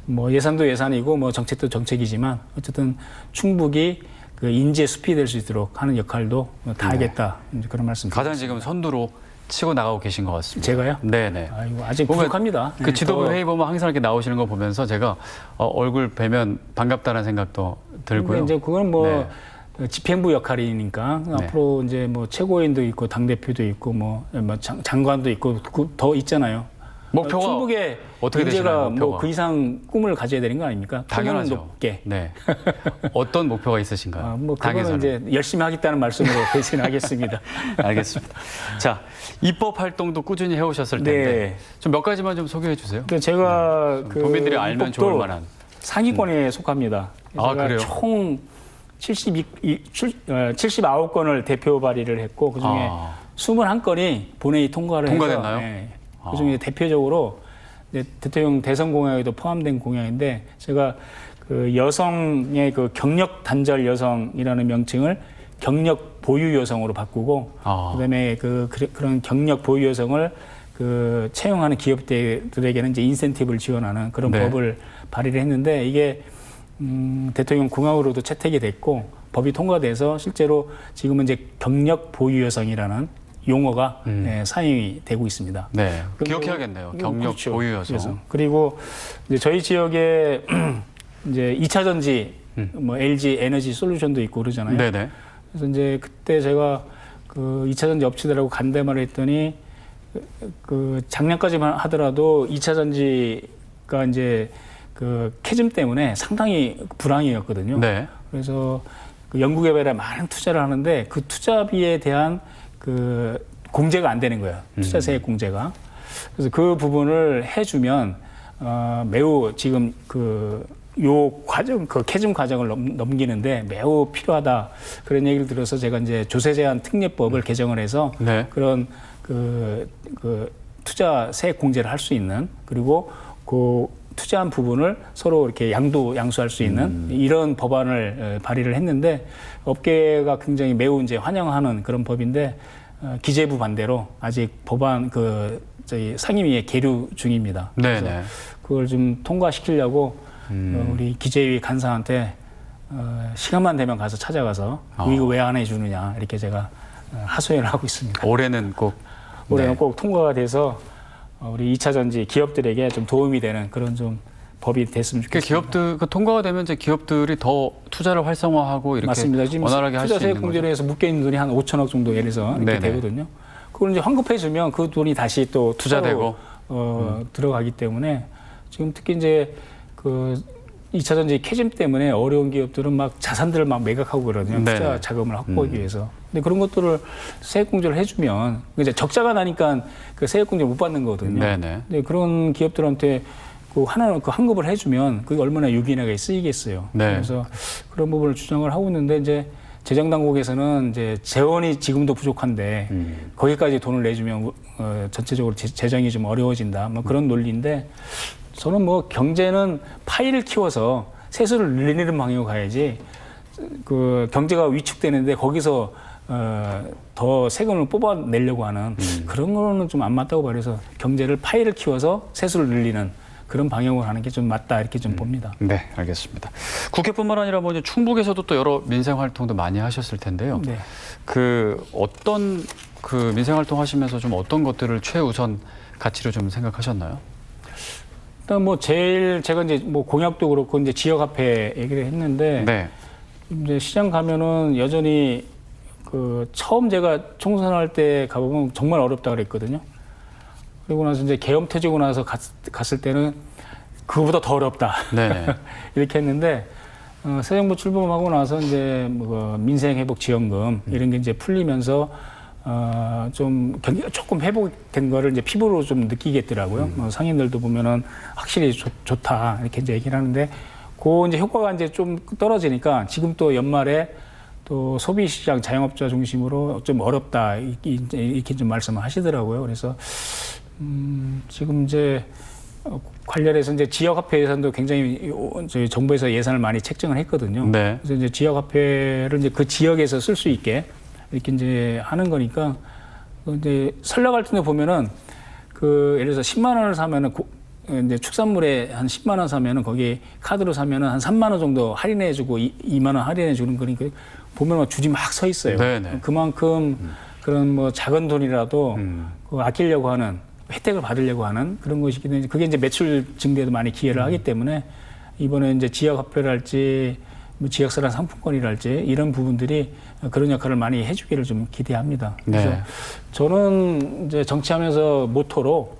뭐 예산도 예산이고 뭐 정책도 정책이지만 어쨌든 충북이 그 인재 숲이 될 수 있도록 하는 역할도 다 하겠다. 이제 그런 말씀. 가장 지금 선두로 치고 나가고 계신 것 같습니다. 제가요? 네네. 아이고, 아직 보면 부족합니다. 그 지도부 회의 보면 항상 이렇게 나오시는 거 보면서 제가 얼굴 뵈면 반갑다는 생각도 들고요. 이제 그건 뭐 집행부 역할이니까 앞으로 이제 뭐 최고위원도 있고 당 대표도 있고 뭐 장관도 있고 더 있잖아요. 목표가 충북에 어떻게 인재가 되시나요? 목표가? 뭐 그 이상 꿈을 가져야 되는 거 아닙니까? 당연하죠. 높게. 네. 어떤 목표가 있으신가요? 뭐 그거는 당에서는. 이제 열심히 하겠다는 말씀으로 대신하겠습니다. 알겠습니다. 자, 입법 활동도 꾸준히 해오셨을 텐데 네. 좀 몇 가지만 좀 소개해 주세요. 근데 제가 그 도민들이 알면 좋을 입법도 만한. 상위권에 속합니다. 아, 제가 그래요? 총 79건을 대표 발의를 했고 그중에 21건이 본회의 통과를 통과됐나요? 해서 그중에 대표적으로 이제 대통령 대선 공약에도 포함된 공약인데 제가 그 여성의 그 경력 단절 여성이라는 명칭을 경력 보유 여성으로 바꾸고 그다음에 그런 경력 보유 여성을 그 채용하는 기업들에게는 이제 인센티브를 지원하는 그런 법을 발의를 했는데 이게 대통령 공약으로도 채택이 됐고 법이 통과돼서 실제로 지금은 이제 경력 보유 여성이라는 용어가 사용이 되고 있습니다. 네, 기억해야겠네요. 경력 그렇죠. 보유 여성. 그리고 이제 저희 지역에 이제 2차 전지, 뭐 LG 에너지 솔루션도 있고 그러잖아요. 네네. 그래서 이제 그때 제가 그 2차 전지 업체들하고 간담회를 했더니 그 작년까지만 하더라도 2차 전지가 이제 그 캐즘 때문에 상당히 불황이었거든요. 네. 그래서 그 연구개발에 많은 투자를 하는데 그 투자비에 대한 그 공제가 안 되는 거예요. 투자세액 공제가. 그래서 그 부분을 해주면 매우 지금 요 과정, 그 캐즘 과정을 넘기는데 매우 필요하다. 그런 얘기를 들어서 제가 이제 조세 제한 특례법을 개정을 해서 그런 그 투자세액 공제를 할 수 있는 그리고 그 투자한 부분을 서로 이렇게 양수할 수 있는 이런 법안을 발의를 했는데 업계가 굉장히 매우 이제 환영하는 그런 법인데 기재부 반대로 아직 법안 저희 상임위에 계류 중입니다. 그래서 그걸 좀 통과시키려고 우리 기재위 간사한테 시간만 되면 가서 찾아가서 이거 왜 안 해주느냐 이렇게 제가 하소연을 하고 있습니다. 올해는 꼭 올해는 꼭 통과가 돼서 우리 2차 전지 기업들에게 좀 도움이 되는 그런 좀 법이 됐으면 좋겠습니다. 기업들 통과가 되면 이제 기업들이 더 투자를 활성화하고 이렇게 맞습니다. 지금 원활하게 할 수 있는 거죠. 투자세액공제로해서 묶여 있는 돈이 한 5천억 정도 예를 들어서 이렇게 네네. 되거든요. 그걸 이제 환급해주면 그 돈이 다시 또 투자로 들어가기 때문에 지금 특히 이제 그 2차 전지 캐즘 때문에 어려운 기업들은 막 자산들을 막 매각하고 그러거든요. 네네. 투자 자금을 확보하기 위해서. 근데 그런 것들을 세액공제를 해주면 이제 적자가 나니까 그 세액공제 못 받는 거거든요. 네네. 근데 그런 기업들한테 그 환급을 해주면 그게 얼마나 유기하게 쓰이겠어요. 네. 그래서 그런 부분을 주장을 하고 있는데 이제 재정 당국에서는 이제 재원이 지금도 부족한데 거기까지 돈을 내주면 전체적으로 재정이 좀 어려워진다. 뭐 그런 논리인데 저는 뭐 경제는 파이를 키워서 세수를 늘리는 방향으로 가야지 그 경제가 위축되는데 거기서 더 세금을 뽑아내려고 하는 그런 거는 좀 안 맞다고 봐서 경제를 파이를 키워서 세수를 늘리는 그런 방향으로 가는 게 좀 맞다 이렇게 좀 봅니다. 네, 알겠습니다. 국회뿐만 아니라 뭐 이제 충북에서도 또 여러 민생 활동도 많이 하셨을 텐데요. 네. 그 어떤 그 민생 활동 하시면서 좀 어떤 것들을 최우선 가치로 좀 생각하셨나요? 일단 뭐 제일 제가 이제 뭐 공약도 그렇고 이제 지역 화폐 얘기를 했는데 네. 이제 시장 가면은 여전히 그 처음 제가 총선할 때 가보면 정말 어렵다 그랬거든요. 그리고 나서 이제 계엄 터지고 나서 갔을 때는 그거보다 더 어렵다. 네네. 이렇게 했는데 새 정부 출범하고 나서 이제 뭐 민생회복지원금 이런 게 이제 풀리면서 좀 경기가 조금 회복된 거를 이제 피부로 좀 느끼겠더라고요. 상인들도 보면은 확실히 좋다 이렇게 이제 얘기를 하는데 그 이제 효과가 이제 좀 떨어지니까 지금 또 연말에 또 소비시장 자영업자 중심으로 좀 어렵다 이렇게 좀 말씀을 하시더라고요. 그래서 지금 이제 관련해서 이제 지역화폐 예산도 굉장히 저희 정부에서 예산을 많이 책정을 했거든요. 네. 그래서 이제 지역화폐를 이제 그 지역에서 쓸 수 있게 이렇게 이제 하는 거니까 이제 설날 같은 데 보면은 그 예를 들어서 10만 원을 사면은 이제 축산물에 한 10만 원 사면은 거기 카드로 사면은 한 3만 원 정도 할인해주고 2만 원 할인해주는 거니까 보면 막 줄이 막 서 있어요. 네네. 그만큼 그런 뭐 작은 돈이라도 그거 아끼려고 하는 혜택을 받으려고 하는 그런 것이기 때문에 그게 이제 매출 증대에도 많이 기여를 하기 때문에 이번에 이제 지역화폐랄지 뭐 지역사랑 상품권이랄지 이런 부분들이 그런 역할을 많이 해주기를 좀 기대합니다. 그래서 네. 저는 이제 정치하면서 모토로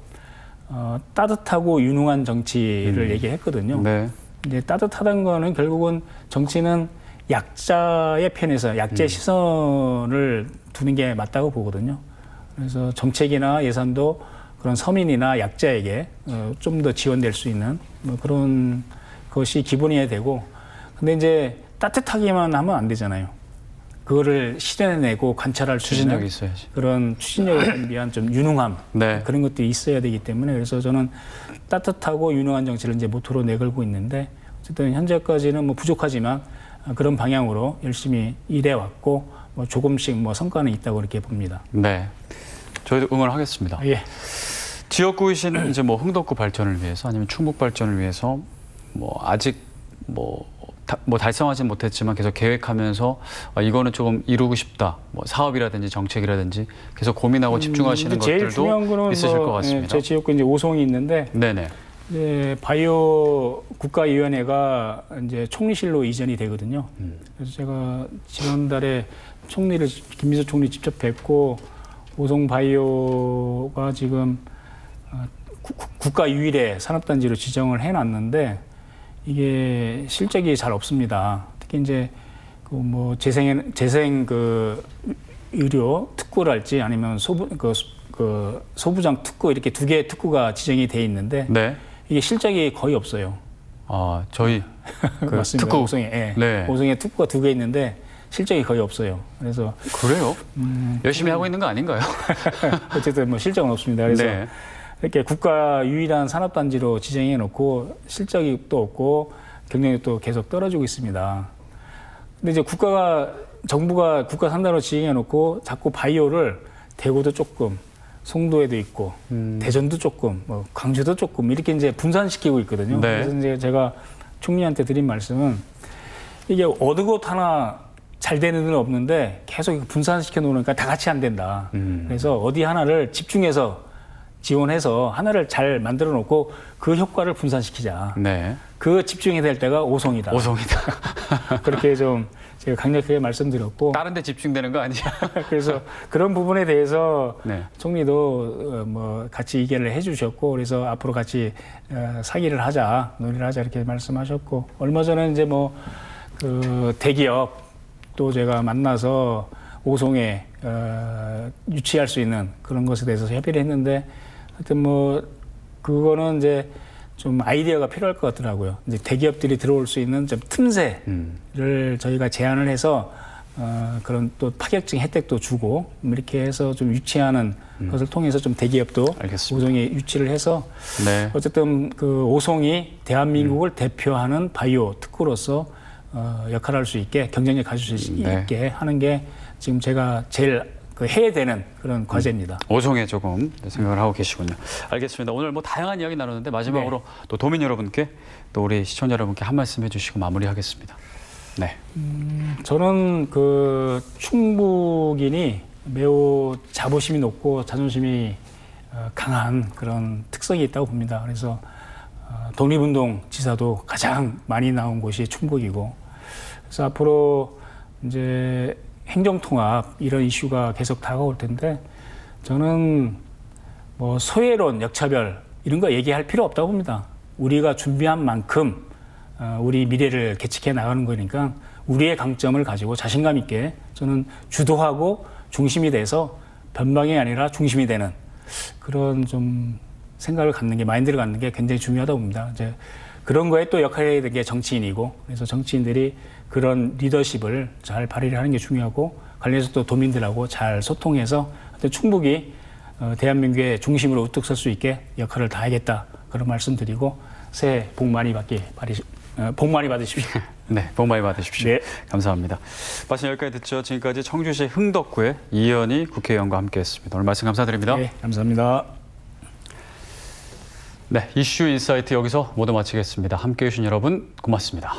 따뜻하고 유능한 정치를 얘기했거든요. 네. 이제 따뜻하다는 거는 결국은 정치는 약자의 편에서 약자의 시선을 두는 게 맞다고 보거든요. 그래서 정책이나 예산도 그런 서민이나 약자에게 좀 더 지원될 수 있는 뭐 그런 것이 기본이어야 되고, 근데 이제 따뜻하게만 하면 안 되잖아요. 그거를 실현해내고 관찰할 수 있는 추진력이 있어야지. 그런 추진력을 위한 좀 유능함 네. 그런 것들이 있어야 되기 때문에 그래서 저는 따뜻하고 유능한 정치를 이제 모토로 내걸고 있는데 어쨌든 현재까지는 뭐 부족하지만 그런 방향으로 열심히 일해왔고 뭐 조금씩 뭐 성과는 있다고 이렇게 봅니다. 네. 저희도 응원하겠습니다. 예. 지역구이신 이제 뭐 흥덕구 발전을 위해서 아니면 충북 발전을 위해서 뭐 아직 뭐 달성하진 못했지만 계속 계획하면서 이거는 조금 이루고 싶다. 뭐 사업이라든지 정책이라든지 계속 고민하고 집중하시는 제일 중요한 것들도 거는 있으실 뭐, 것 같습니다. 제 지역구 이제 오송이 있는데 네네. 이제 바이오 국가위원회가 이제 총리실로 이전이 되거든요. 그래서 제가 지난달에 김미수 총리 직접 뵙고 오송 바이오가 지금 국가 유일의 산업단지로 지정을 해놨는데 이게 실적이 잘 없습니다. 특히 이제 그 뭐 재생 그 의료 특구랄지 아니면 소부장 특구 이렇게 두 개의 특구가 지정이 돼 있는데 네. 이게 실적이 거의 없어요. 아, 저희 그 맞습니다. 특구. 오송에 예. 네. 오송에 특구가 두 개 있는데 실적이 거의 없어요. 그래서 그래요? 열심히 하고 있는 거 아닌가요? 어쨌든 뭐 실적은 없습니다. 그래서 네. 이렇게 국가 유일한 산업단지로 지정해 놓고 실적이 또 없고 경쟁력도 계속 떨어지고 있습니다. 근데 이제 정부가 국가 산단으로 지정해 놓고 자꾸 바이오를 대구도 조금, 송도에도 있고, 대전도 조금, 뭐 광주도 조금 이렇게 이제 분산시키고 있거든요. 네. 그래서 이제 제가 총리한테 드린 말씀은 이게 어느 곳 하나 잘 되는 데는 없는데 계속 분산시켜 놓으니까 다 같이 안 된다. 그래서 어디 하나를 집중해서 지원해서 하나를 잘 만들어 놓고 그 효과를 분산시키자. 네. 그 집중해야 될 때가 오송이다. 오송이다. 그렇게 좀 제가 강력하게 말씀드렸고. 다른 데 집중되는 거 아니야? 그래서 그런 부분에 대해서 네. 총리도 뭐 같이 의견을 해주셨고, 그래서 앞으로 같이 상의를 하자, 논의를 하자 이렇게 말씀하셨고, 얼마 전에 이제 뭐 그 대기업 또 제가 만나서 오송에 유치할 수 있는 그런 것에 대해서 협의를 했는데, 하여튼 뭐 그거는 이제 좀 아이디어가 필요할 것 같더라고요. 이제 대기업들이 들어올 수 있는 좀 틈새를 저희가 제안을 해서 그런 또 파격적인 혜택도 주고 이렇게 해서 좀 유치하는 것을 통해서 좀 대기업도 알겠습니다. 오송에 유치를 해서 네. 어쨌든 그 오송이 대한민국을 대표하는 바이오 특구로서 역할을 할 수 있게 경쟁력 가질 수 네. 있게 하는 게 지금 제가 제일 해야 되는 그런 과제입니다. 오송에 조금 생각을 하고 계시군요. 알겠습니다. 오늘 뭐 다양한 이야기 나눴는데 마지막으로 또 도민 여러분께 또 우리 시청자 여러분께 한 말씀 해주시고 마무리하겠습니다. 네. 저는 그 충북인이 매우 자부심이 높고 자존심이 강한 그런 특성이 있다고 봅니다. 그래서 독립운동 지사도 가장 많이 나온 곳이 충북이고, 그래서 앞으로 이제 행정통합 이런 이슈가 계속 다가올 텐데, 저는 뭐 소외론, 역차별 이런 거 얘기할 필요 없다고 봅니다. 우리가 준비한 만큼 우리 미래를 개척해 나가는 거니까 우리의 강점을 가지고 자신감 있게 저는 주도하고 중심이 돼서 변방이 아니라 중심이 되는 그런 좀 생각을 갖는 게, 마인드를 갖는 게 굉장히 중요하다고 봅니다. 이제 그런 거에 또 역할을 해야 되는 게 정치인이고, 그래서 정치인들이 그런 리더십을 잘 발휘를 하는 게 중요하고, 관련해서 또 도민들하고 잘 소통해서 하여튼 충북이 대한민국의 중심으로 우뚝 설 수 있게 역할을 다하겠다, 그런 말씀드리고 새해 복 많이 받으십시오. 네, 복 많이 받으십시오. 네. 감사합니다. 말씀 여기까지 듣죠. 지금까지 청주시 흥덕구의 이현희 국회의원과 함께했습니다. 오늘 말씀 감사드립니다. 네, 감사합니다. 네, 이슈 인사이트 여기서 모두 마치겠습니다. 함께해 주신 여러분 고맙습니다.